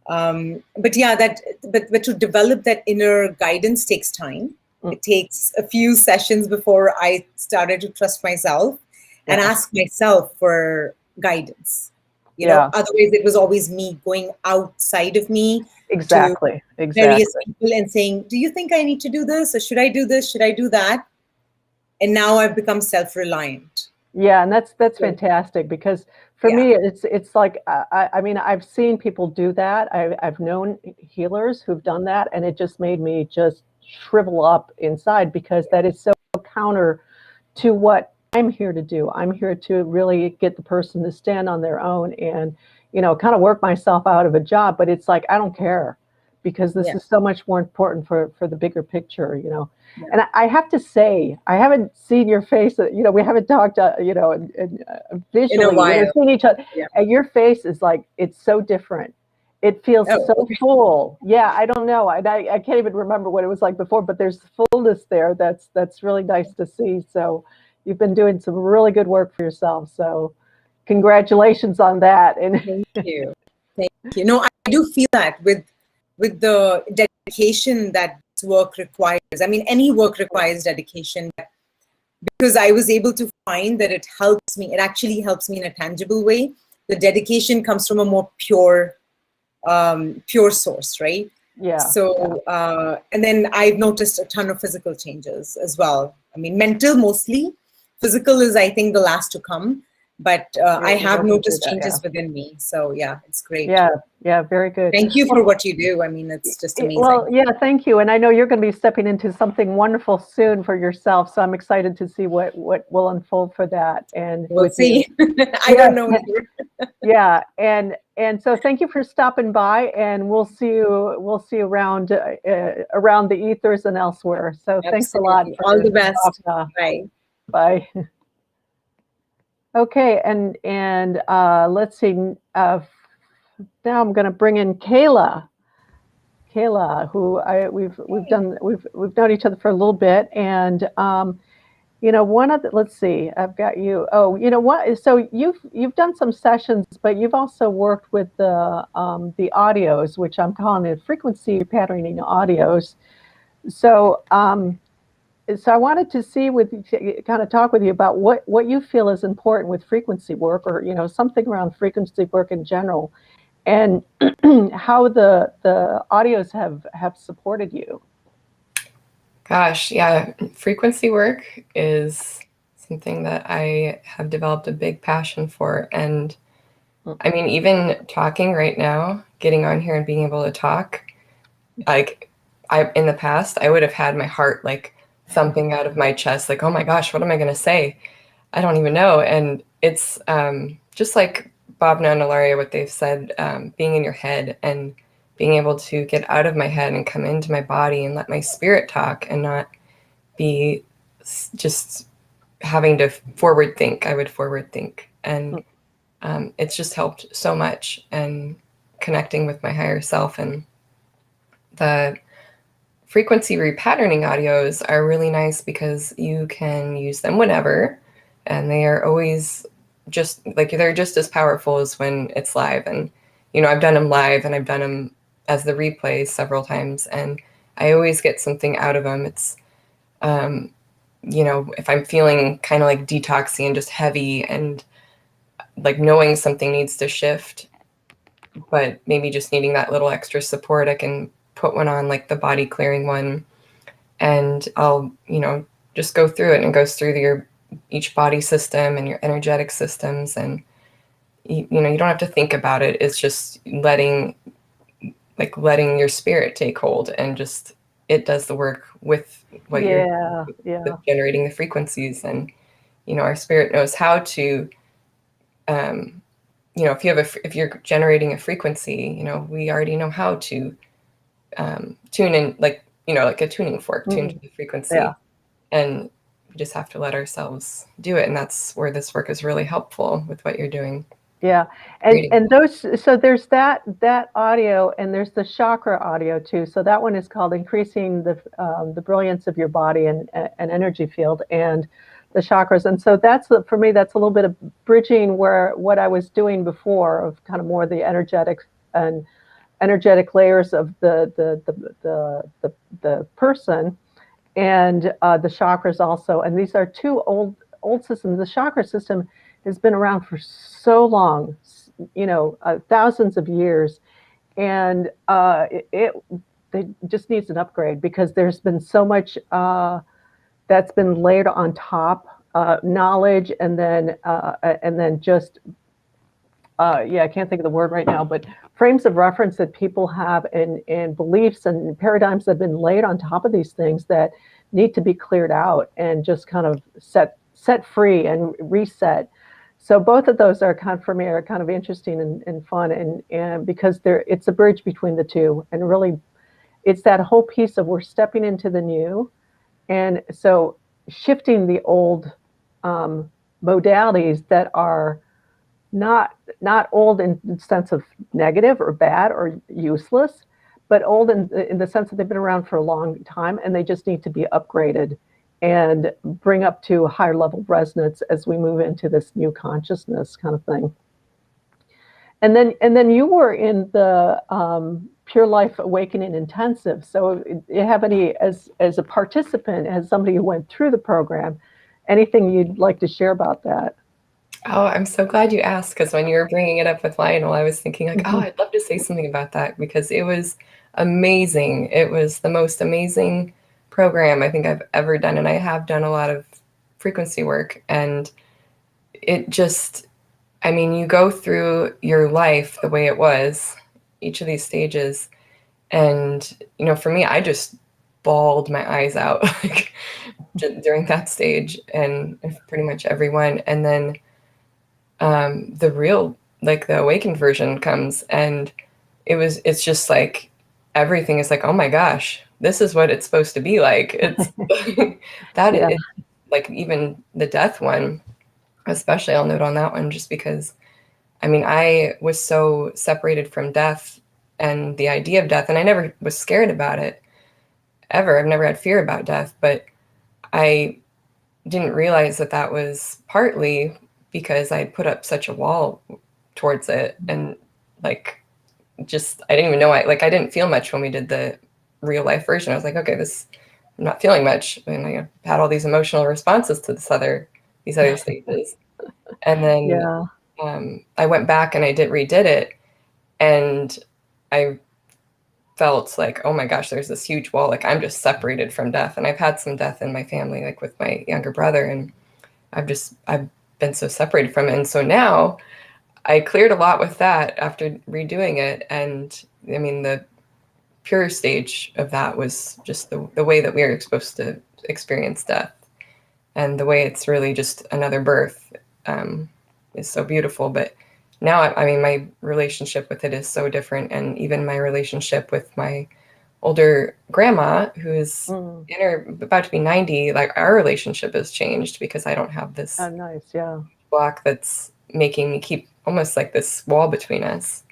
But to develop that inner guidance takes time. It takes a few sessions before I started to trust myself and ask myself for guidance. Otherwise it was always me going outside of me to various people and saying, do you think I need to do this? Or should I do this? Should I do that? And now I've become self-reliant. Yeah, and that's fantastic, because for me, it's like, I mean, I've seen people do that. I've known healers who've done that, and it just made me just shrivel up inside, because that is so counter to what I'm here to do. I'm here to really get the person to stand on their own and, kind of work myself out of a job. But it's like, I don't care, because this is so much more important for the bigger picture, Yeah. And I have to say, I haven't seen your face, we haven't talked, visually, in a while. Seen each other. Yeah. And your face is like, it's so different. It feels so full. Yeah, I don't know. I can't even remember what it was like before, but there's fullness there. That's really nice to see. So you've been doing some really good work for yourself. So congratulations on that. And thank you. Thank you. No, I do feel that with the dedication that this work requires. I mean, any work requires dedication, because I was able to find that it helps me. It actually helps me in a tangible way. The dedication comes from a more pure source, right? Yeah. So, and then I've noticed a ton of physical changes as well. I mean, mental mostly. Physical is, I think, the last to come. But I have noticed changes within me. So, yeah, it's great. Yeah, very good. Thank you for what you do. I mean, it's just amazing. Well, yeah, thank you. And I know you're going to be stepping into something wonderful soon for yourself. So I'm excited to see what will unfold for that. And we'll see. I don't know either. Yeah, and so thank you for stopping by, and we'll see you around the ethers and elsewhere. So thanks a lot. All the best. Bye. Bye. Okay, and let's see. Now I'm going to bring in Kayla. Kayla, who we've known each other for a little bit, and one of the, let's see, I've got you. Oh, you know what? So you've done some sessions, but you've also worked with the audios, which I'm calling it frequency patterning audios. So I wanted to see kind of talk with you about what you feel is important with frequency work, or something around frequency work in general, and how the audios have supported you. Gosh, yeah, frequency work is something that I have developed a big passion for. And I mean, even talking right now, getting on here and being able to talk, like in the past, I would have had my heart like thumping out of my chest, like, oh my gosh, what am I going to say? I don't even know. And it's just like Bob Nandalaria, what they've said, being in your head and being able to get out of my head and come into my body and let my spirit talk and not be just having to forward think. I would forward think. And it's just helped so much, and connecting with my higher self. And the frequency repatterning audios are really nice because you can use them whenever, and they are always just like, they're just as powerful as when it's live. And, I've done them live and I've done them as the replays several times, and I always get something out of them. It's, if I'm feeling kind of like detoxy and just heavy and like knowing something needs to shift, but maybe just needing that little extra support, I can put one on, like the body clearing one, and I'll, just go through it, and it goes through each body system and your energetic systems. And, you don't have to think about it. It's just letting your spirit take hold, and just, it does the work with what you're generating the frequencies. And, our spirit knows how to, if you're generating a frequency, we already know how to tune in, like a tuning fork, tune to the frequency. Yeah. And we just have to let ourselves do it. And that's where this work is really helpful with what you're doing. Yeah. And those, so there's that audio, and there's the chakra audio too. So that one is called Increasing the Brilliance of Your Body and Energy Field, and the chakras. And so for me, that's a little bit of bridging what I was doing before, of kind of more the energetic layers of the person, and the chakras also. And these are two old systems. The chakra system has been around for so long, thousands of years, and it just needs an upgrade, because there's been so much that's been layered on top, knowledge, and then just I can't think of the word right now, but frames of reference that people have, and beliefs and paradigms that have been laid on top of these things that need to be cleared out and just kind of set set free and reset. So both of those are kind of, for me, are kind of interesting and fun, and because it's a bridge between the two, and really it's that whole piece of we're stepping into the new, and so shifting the old modalities that are not old in the sense of negative or bad or useless, but old in the sense that they've been around for a long time and they just need to be upgraded and bring up to a higher level resonance as we move into this new consciousness kind of thing. And then you were in the Pure Life Awakening Intensive. So you have any, as a participant, as somebody who went through the program, anything you'd like to share about that? Oh, I'm so glad you asked, because when you were bringing it up with Lionel, I was thinking like, oh, I'd love to say something about that, because it was amazing. It was the most amazing program I think I've ever done. And I have done a lot of frequency work, and it just, I mean, you go through your life the way it was, each of these stages. And, you know, for me, I just bawled my eyes out like, during that stage, and pretty much everyone. And then the real, like the awakened version comes, and it's just like, everything is like, oh my gosh, this is what it's supposed to be like. It's that, yeah. Like even the death one, especially, I'll note on that one, just because, I mean, I was so separated from death and the idea of death, and I never was scared about it ever. I've never had fear about death, but I didn't realize that that was partly because I put up such a wall towards it. And like, just, I didn't even know, I didn't feel much when we did the real life version. I was like, okay, I'm not feeling much. And I had all these emotional responses to these other stages. And then yeah. I went back and I redid it, and I felt like, oh my gosh, there's this huge wall. Like, I'm just separated from death. And I've had some death in my family, like with my younger brother, and I've been so separated from it. And so now I cleared a lot with that after redoing it. And I mean, the pure stage of that was just the way that we are supposed to experience death, and the way it's really just another birth is so beautiful. But now, I mean, my relationship with it is so different. And even my relationship with my older grandma, who is about to be 90, like our relationship has changed because I don't have this block that's making me keep almost like this wall between us.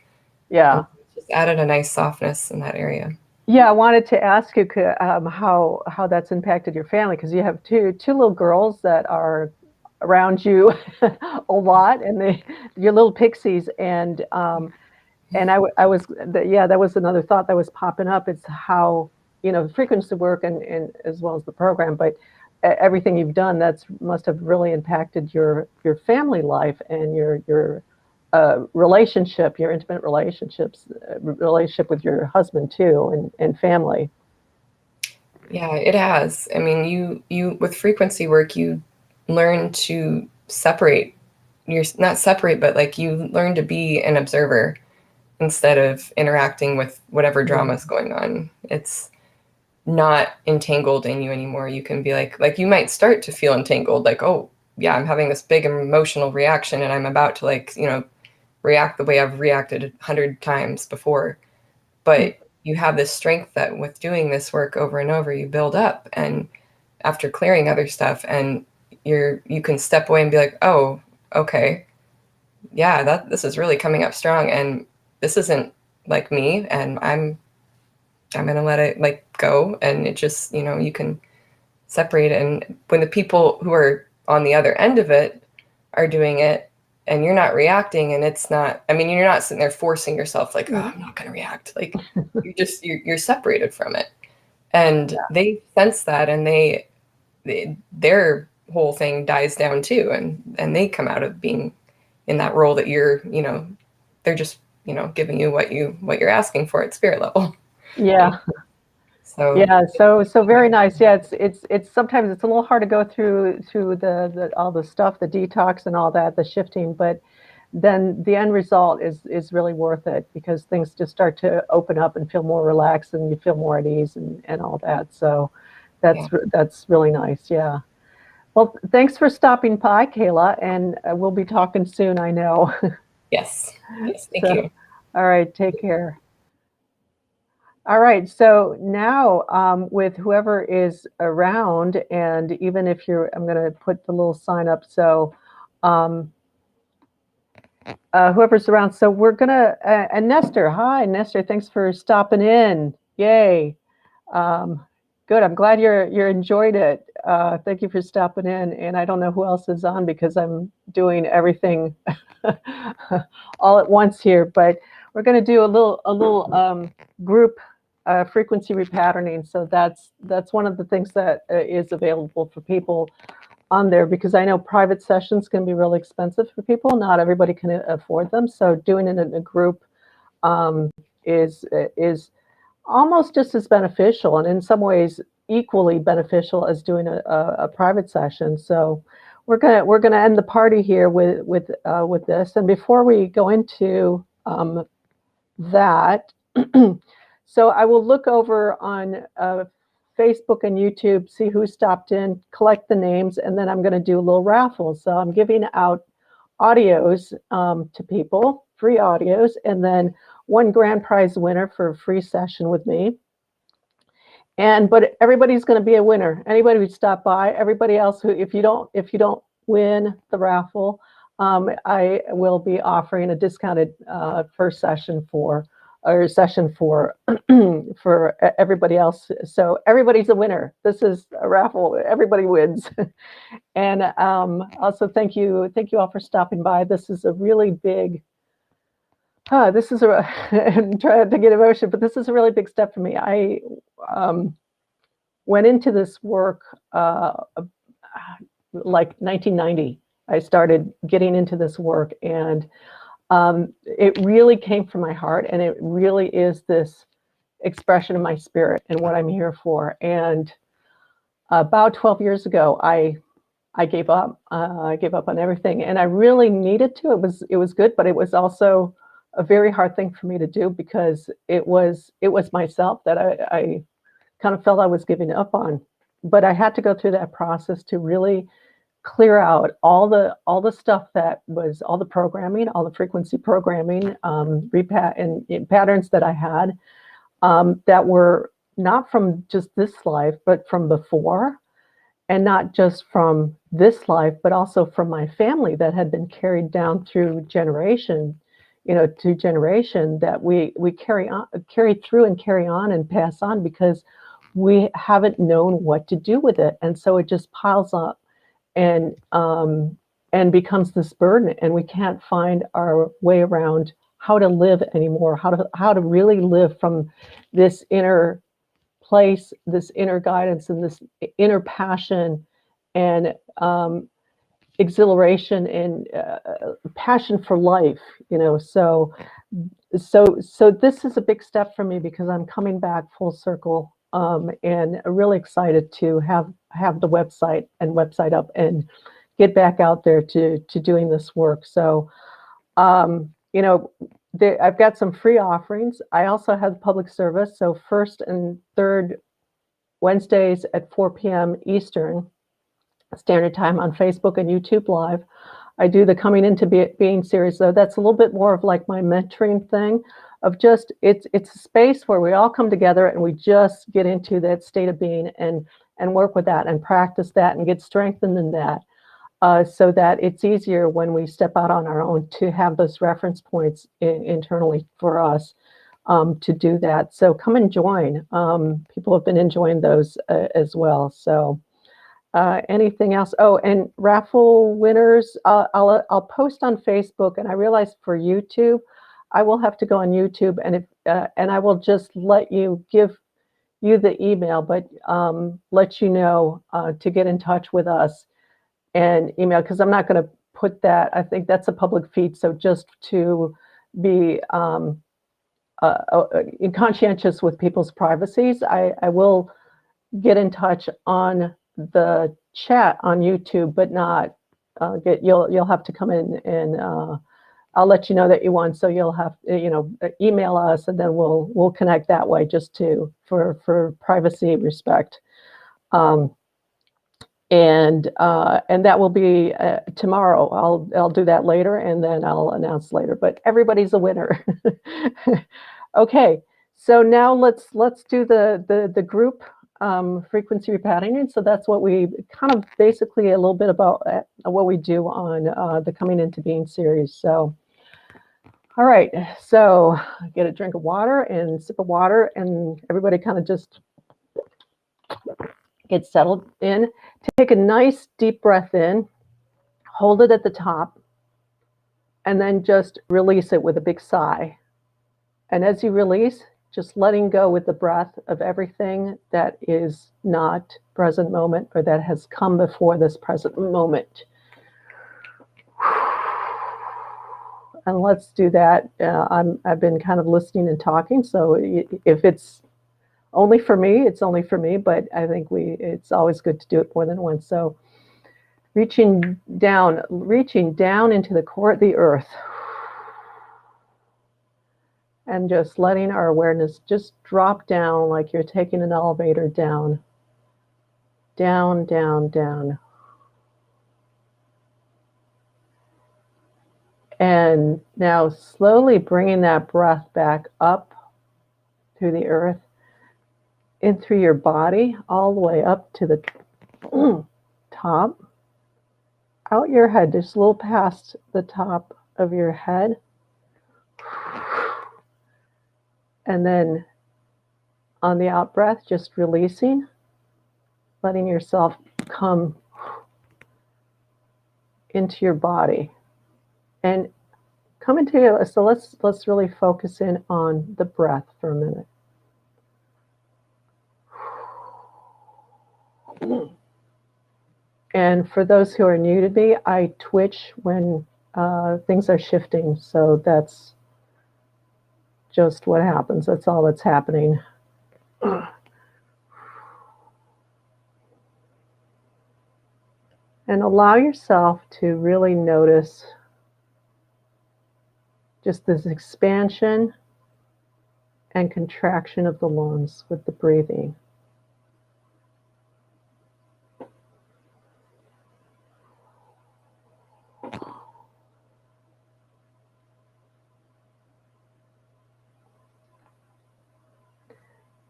Yeah. And just added a nice softness in that area. Yeah, I wanted to ask you how that's impacted your family, because you have two little girls that are around you a lot, and your little pixies, and I was that was another thought that was popping up. It's how, you know, frequency work and as well as the program, but everything you've done must have really impacted your family life and your relationship, your intimate relationship with your husband too, and family. Yeah, it has. I mean, you with frequency work, you learn to separate. You're not separate, but like you learn to be an observer instead of interacting with whatever drama is going on. It's not entangled in you anymore. You can be like you might start to feel entangled, like, oh yeah, I'm having this big emotional reaction and I'm about to, like, you know, react the way I've reacted 100 times before. But you have this strength that with doing this work over and over, you build up, and after clearing other stuff, and you can step away and be like, oh, okay, yeah, this is really coming up strong, and this isn't like me, and I'm gonna let it like go. And it just, you know, you can separate it. And when the people who are on the other end of it are doing it, and you're not reacting, and it's not, I mean, you're not sitting there forcing yourself like, oh, I'm not gonna react. Like, you're separated from it, and they sense that, and their whole thing dies down too, and they come out of being in that role that you're, you know, they're just, you know, giving you what you're asking for at spirit level. Yeah. So yeah, so very nice. Yeah, it's sometimes it's a little hard to go through the all the stuff, the detox and all that, the shifting, but then the end result is really worth it, because things just start to open up and feel more relaxed, and you feel more at ease and all that. So that's really nice. Yeah. Well, thanks for stopping by, Kayla, and we'll be talking soon, I know. Yes. Yes. Thank you. All right. Take care. All right. So now with whoever is around, and even if I'm going to put the little sign up. So whoever's around. So we're going to, and Nestor. Hi, Nestor. Thanks for stopping in. Yay. Good. I'm glad you enjoyed it. Thank you for stopping in. And I don't know who else is on because I'm doing everything all at once here. But we're going to do a little group frequency repatterning. So that's one of the things that is available for people on there, because I know private sessions can be really expensive for people. Not everybody can afford them. So doing it in a group is almost just as beneficial, and in some ways equally beneficial as doing a private session. So we're gonna end the party here with this. And before we go into that, so I will look over on Facebook and YouTube, see who stopped in, collect the names, and then I'm going to do a little raffle. So I'm giving out audios to people, free audios, and then one grand prize winner for a free session with me. But everybody's going to be a winner. Anybody who stopped by, everybody else who, if you don't win the raffle, I will be offering a discounted first session for for everybody else. So everybody's a winner. This is a raffle. Everybody wins. And also thank you all for stopping by. This is a really big. I'm trying to get emotional, but this is a really big step for me. I went into this work like 1990. I started getting into this work, and it really came from my heart, and it really is this expression of my spirit and what I'm here for. And about 12 years ago, I gave up. I gave up on everything, and I really needed to. It was good, but it was also a very hard thing for me to do, because it was myself that I kind of felt I was giving up on. But I had to go through that process to really clear out all the stuff that was all the programming, all the frequency programming, and patterns that I had that were not from just this life, but from before, and not just from this life, but also from my family that had been carried down through generation, to generation, that we carry through and carry on and pass on, because we haven't known what to do with it, and so it just piles up and becomes this burden, and we can't find our way around how to live anymore, how to really live from this inner place, this inner guidance, and this inner passion and exhilaration and passion for life. So this is a big step for me, because I'm coming back full circle, and really excited to have the website up and get back out there to doing this work. So I've got some free offerings. I also have public service. So first and third Wednesdays at 4 p.m. Eastern Standard Time on Facebook and YouTube Live, I do the Coming Into Being series. So that's a little bit more of like my mentoring thing, of just it's a space where we all come together and we just get into that state of being and work with that and practice that and get strengthened in that, so that it's easier when we step out on our own to have those reference points internally for us to do that. So come and join. People have been enjoying those as well. So anything else? Oh, and Raffle Winners, I'll post on Facebook, and I realize for YouTube, I will have to go on YouTube, and I will just let you give you the email, but let you know to get in touch with us and email, because I'm not going to put that. I think that's a public feed. So just to be conscientious with people's privacies, I will get in touch on the chat on YouTube, but not you'll have to come in, and I'll let you know that you won. So you'll have email us, and then we'll connect that way, just for privacy respect. And that will be tomorrow. I'll do that later, and then I'll announce later. But everybody's a winner. Okay, so now let's do the group frequency repatterning. So that's what we kind of basically a little bit about what we do on the Coming Into Being series. So, all right, so get a drink of water and sip of water, and everybody kind of just get settled in. Take a nice deep breath in, hold it at the top, and then just release it with a big sigh. And as you release, just letting go with the breath of everything that is not present moment or that has come before this present moment. And let's do that. I've been kind of listening and talking, so if it's only for me, it's only for me, but I think it's always good to do it more than once. So reaching down into the core of the earth. And just letting our awareness just drop down like you're taking an elevator down. Down, down, down. And now slowly bringing that breath back up through the earth, in through your body, all the way up to the top, out your head, just a little past the top of your head. And then on the out breath, just releasing, letting yourself come into your body and come into, so let's really focus in on the breath for a minute. And for those who are new to me, I twitch when things are shifting. So that's just what happens. That's all that's happening. And allow yourself to really notice just this expansion and contraction of the lungs with the breathing.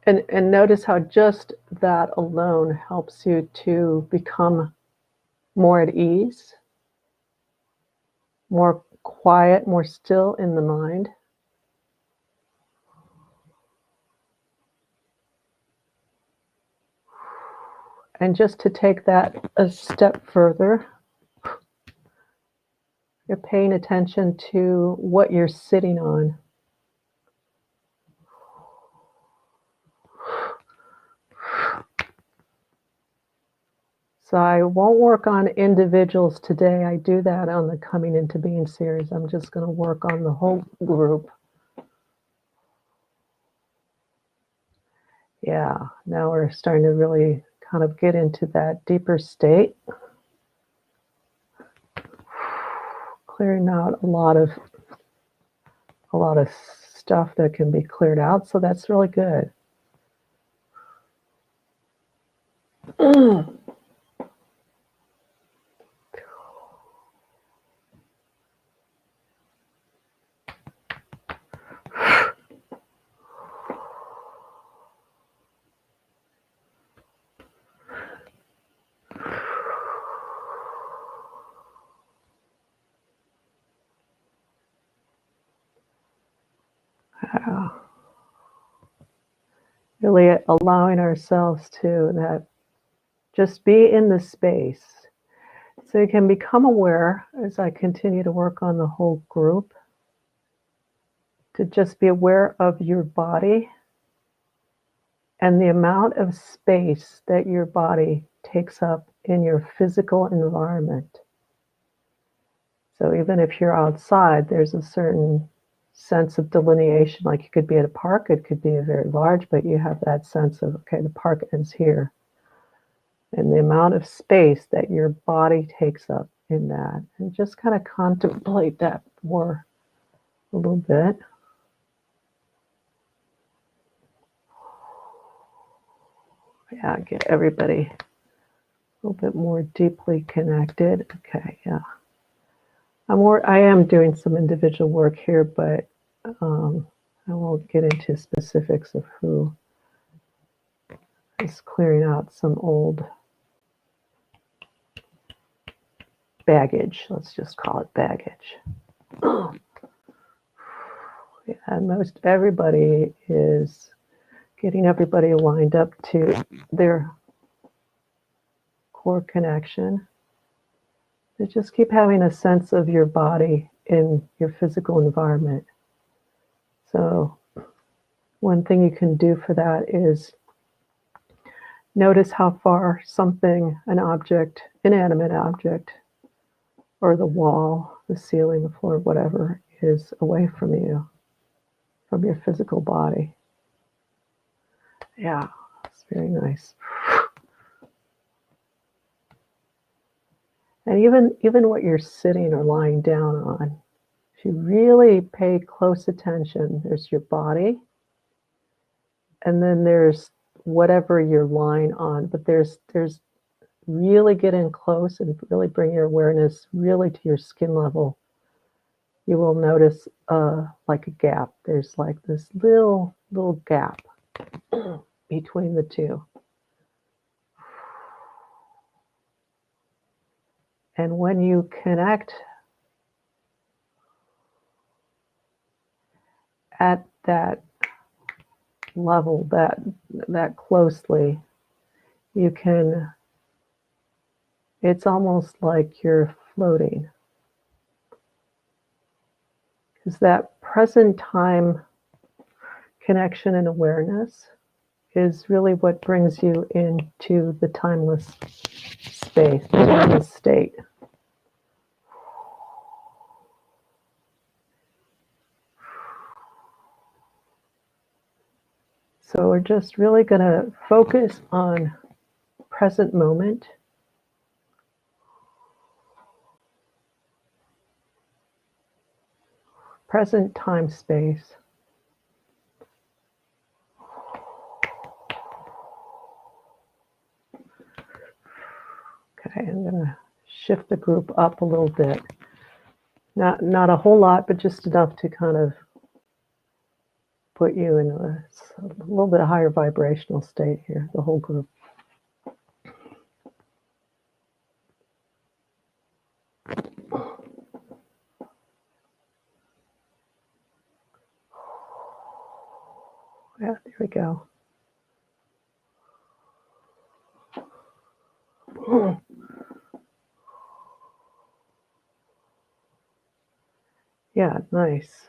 And notice how just that alone helps you to become more at ease, more quiet, more still in the mind. And just to take that a step further, you're paying attention to what you're sitting on. So I won't work on individuals today. I do that on the Coming Into Being series. I'm just going to work on the whole group. Yeah, now we're starting to really kind of get into that deeper state. Clearing out a lot of stuff that can be cleared out, so that's really good. Really allowing ourselves to that, just be in the space. So you can become aware, as I continue to work on the whole group, to just be aware of your body and the amount of space that your body takes up in your physical environment. So even if you're outside, there's a certain sense of delineation, like you could be at a park, it could be very large, but you have that sense of, okay, the park ends here. And the amount of space that your body takes up in that. And just kind of contemplate that for a little bit. Yeah, get everybody little bit more deeply connected. Okay, yeah. I am doing some individual work here, but I won't get into specifics of who. Just clearing out some old baggage. Let's just call it baggage. Yeah, most everybody is getting everybody lined up to their core connection. So just keep having a sense of your body in your physical environment. So one thing you can do for that is notice how far something, an object, inanimate object, or the wall, the ceiling, the floor, whatever, is away from you, from your physical body. Yeah, it's very nice. And even what you're sitting or lying down on, if you really pay close attention, there's your body, and then there's whatever you're lying on, but there's really get in close and really bring your awareness really to your skin level. You will notice like a gap. There's like this little gap between the two. And when you connect at that level, that closely, you can, it's almost like you're floating. Because that present time connection and awareness is really what brings you into the timeless space, the timeless state. So we're just really going to focus on present moment. Present time space. Okay, I'm going to shift the group up a little bit. Not a whole lot, but just enough to kind of put you in a little bit higher vibrational state here, the whole group. Yeah, there we go. Yeah, nice.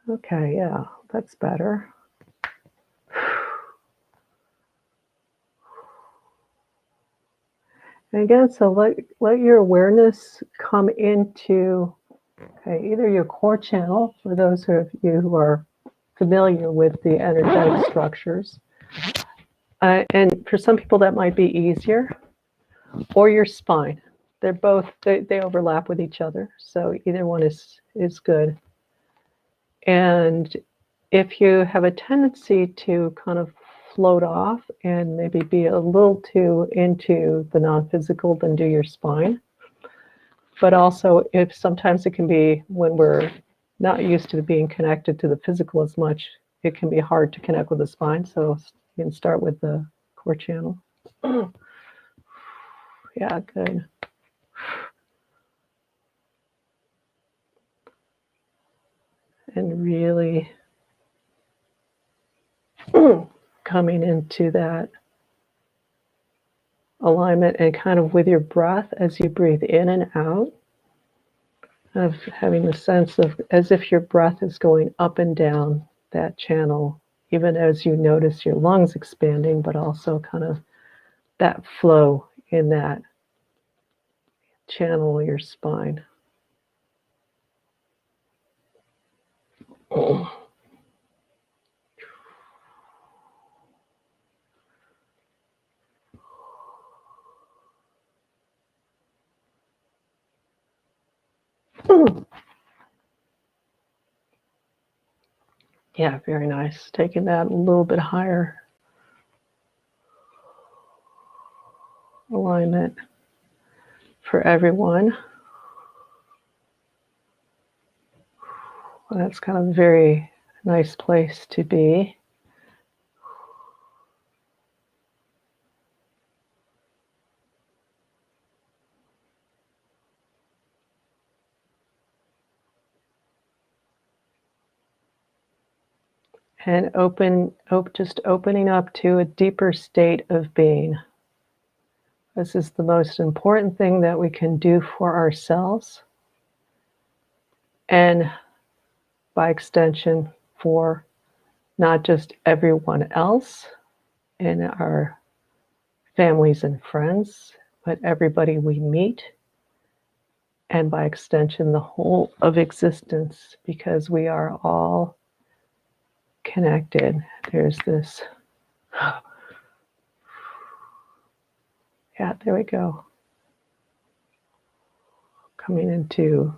Okay, yeah, that's better. And again, so let your awareness come into, okay, either your core channel, for those of you who are familiar with the energetic structures. And for some people that might be easier, or your spine. They're both, they overlap with each other. So either one is good. And if you have a tendency to kind of float off and maybe be a little too into the non-physical, then do your spine. But also if sometimes it can be when we're not used to being connected to the physical as much, it can be hard to connect with the spine. So you can start with the core channel. Yeah, good. And really coming into that alignment and kind of with your breath as you breathe in and out, of having the sense of as if your breath is going up and down that channel, even as you notice your lungs expanding, but also kind of that flow in that channel, your spine. Yeah, very nice. Taking that a little bit higher. alignment for everyone. Well, that's kind of a very nice place to be. And just opening up to a deeper state of being. This is the most important thing that we can do for ourselves, and by extension for not just everyone else in our families and friends, but everybody we meet, and by extension the whole of existence, because we are all connected. There's this, yeah, there we go. Coming into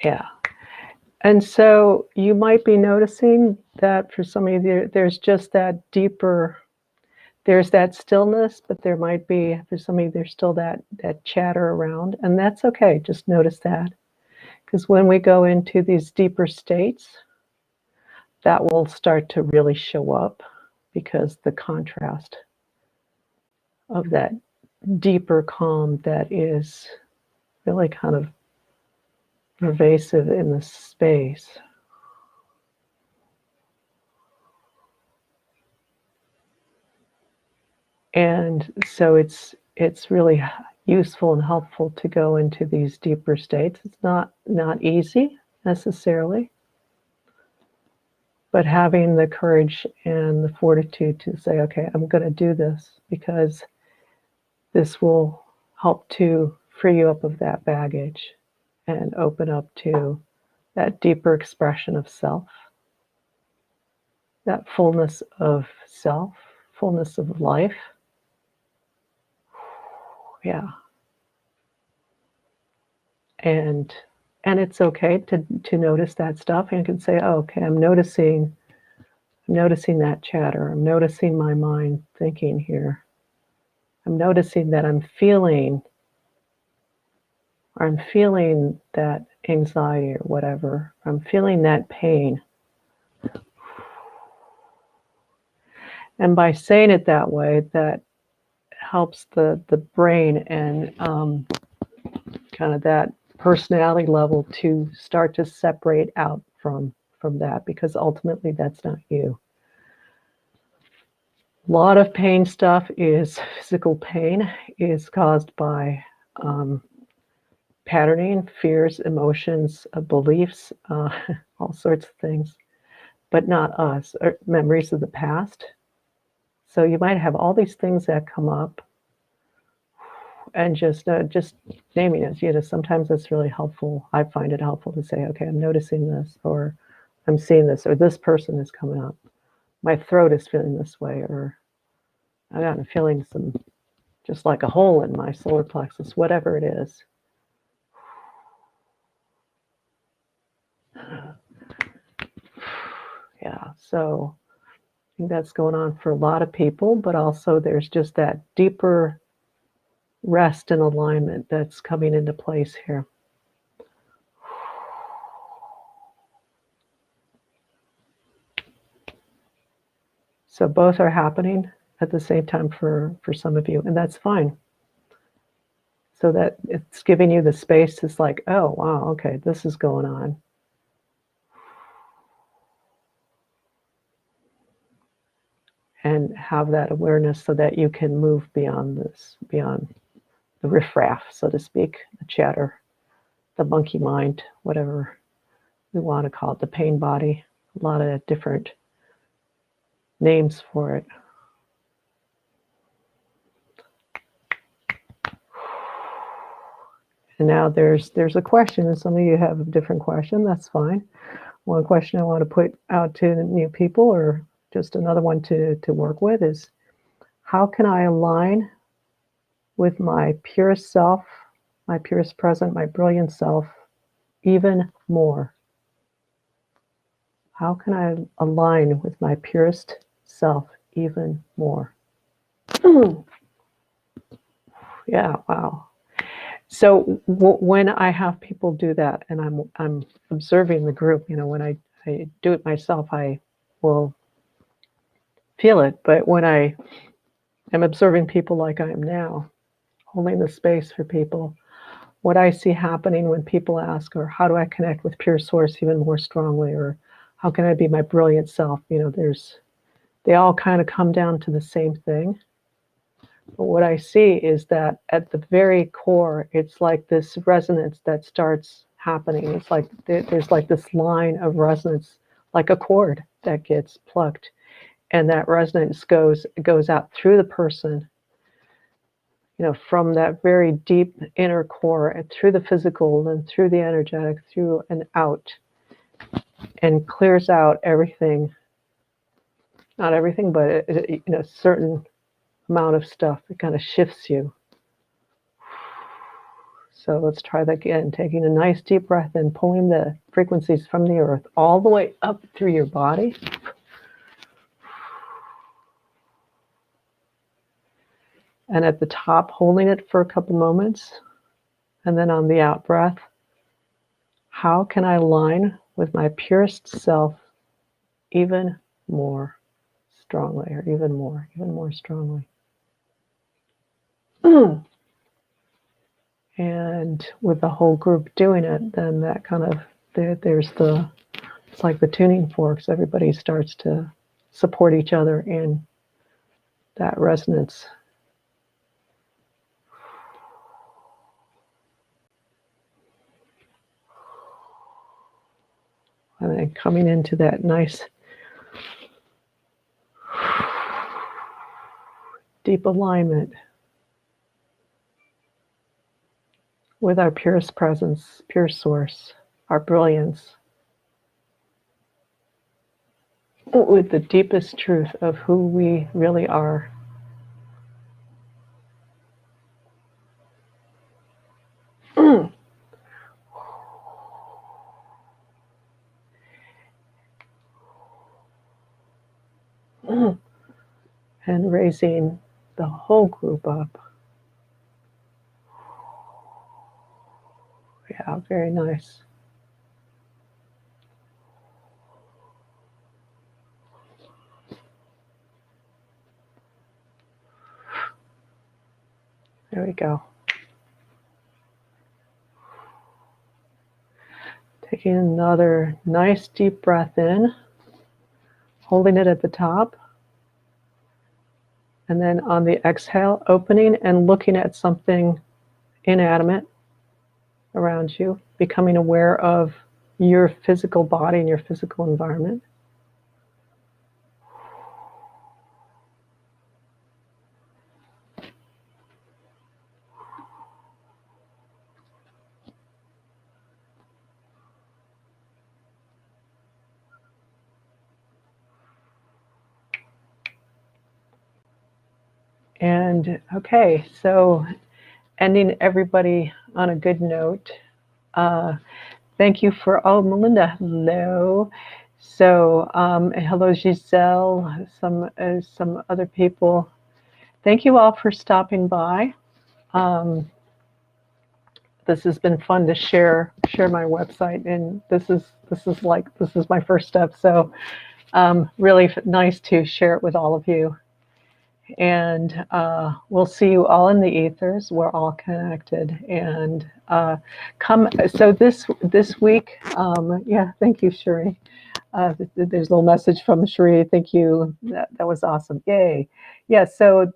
yeah. And so you might be noticing that for some of you, there's just that deeper, there's that stillness, but there might be, for some of you, there's still that chatter around, and that's okay. Just notice that. Because when we go into these deeper states, that will start to really show up, because the contrast of that deeper calm that is really kind of pervasive in the space. And so it's really useful and helpful to go into these deeper states. It's not easy necessarily, but having the courage and the fortitude to say, okay, I'm going to do this, because this will help to free you up of that baggage and open up to that deeper expression of self, that fullness of self, fullness of life. Yeah. And it's okay to notice that stuff, and you can say, oh, okay, I'm noticing that chatter. I'm noticing my mind thinking here. I'm noticing that I'm feeling that anxiety or whatever. I'm feeling that pain. And by saying it that way, that helps the brain and kind of that personality level to start to separate out from that, because ultimately that's not you. A lot of pain stuff is physical pain, is caused by patterning, fears, emotions, beliefs, all sorts of things, but not us, or memories of the past. So you might have all these things that come up, and just naming it. Sometimes it's really helpful. I find it helpful to say, okay, I'm noticing this, or I'm seeing this, or this person is coming up. My throat is feeling this way, or I'm feeling some, just like a hole in my solar plexus, whatever it is. Yeah, so I think that's going on for a lot of people, but also there's just that deeper rest and alignment that's coming into place here. So both are happening at the same time for some of you, and that's fine. So that it's giving you the space to like, oh, wow, okay, this is going on. And have that awareness so that you can move beyond this, beyond the riffraff, so to speak, the chatter, the monkey mind, whatever we want to call it, the pain body, a lot of different names for it. And now there's a question, and some of you have a different question, that's fine. One question I want to put out to new people, or just another one to work with, is how can I align with my pure self my purest present, my brilliant self, even more? How can I align with my purest self even more? Yeah, wow. So when I have people do that, and I'm observing the group, when I do it myself, I will feel it. But when I am observing people like I am now, holding the space for people, what I see happening when people ask, or how do I connect with pure source even more strongly, or how can I be my brilliant self? They all kind of come down to the same thing. But what I see is that at the very core, it's like this resonance that starts happening. It's like there's like this line of resonance, like a cord that gets plucked, and that resonance goes out through the person, from that very deep inner core and through the physical and through the energetic, through and out, and clears out everything. Not everything, but a certain amount of stuff. It kind of shifts you. So let's try that again. Taking a nice deep breath in, pulling the frequencies from the earth all the way up through your body. And at the top, holding it for a couple moments. And then on the out breath, how can I align with my purest self even more strongly, or even more strongly? And with the whole group doing it, then that kind of, it's like the tuning forks. Everybody starts to support each other in that resonance. And then coming into that nice deep alignment with our purest presence, pure source, our brilliance, with the deepest truth of who we really are. And raising the whole group up. Yeah, very nice. There we go. Taking another nice deep breath in, holding it at the top. And then on the exhale, opening and looking at something inanimate around you, becoming aware of your physical body and your physical environment. And okay, so ending everybody on a good note. Thank you for, Melinda, hello. So, hello, Giselle, some other people. Thank you all for stopping by. This has been fun to share my website, and this is my first step. So, really nice to share it with all of you. And we'll see you all in the ethers. We're all connected. And come. So this week, yeah. Thank you, Sheree. There's a little message from Sheree. Thank you. That was awesome. Yay. Yeah. So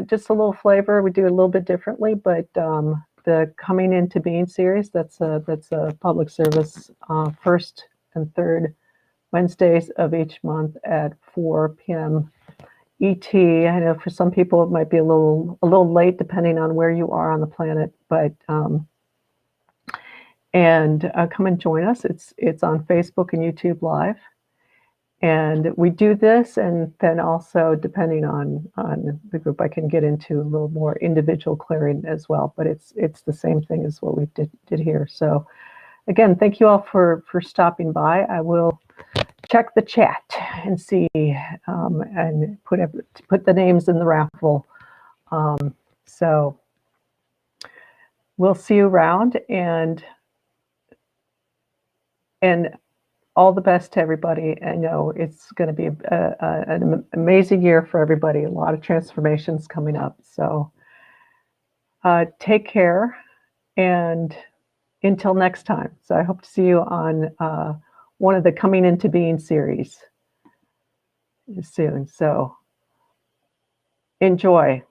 just a little flavor. We do it a little bit differently, but the Coming Into Being series. That's a public service. First and third Wednesdays of each month at 4 p.m. ET. I know for some people it might be a little late depending on where you are on the planet, but come and join us. It's on Facebook and YouTube Live, And we do this, and then also, depending on the group, I can get into a little more individual clearing as well. But it's the same thing as what we did here. So again, thank you all for stopping by. I will check the chat and see and put the names in the raffle. So we'll see you around, and all the best to everybody. I know it's going to be an amazing year for everybody. A lot of transformations coming up. So take care, and until next time. So I hope to see you on one of the Coming Into Being series soon. So enjoy.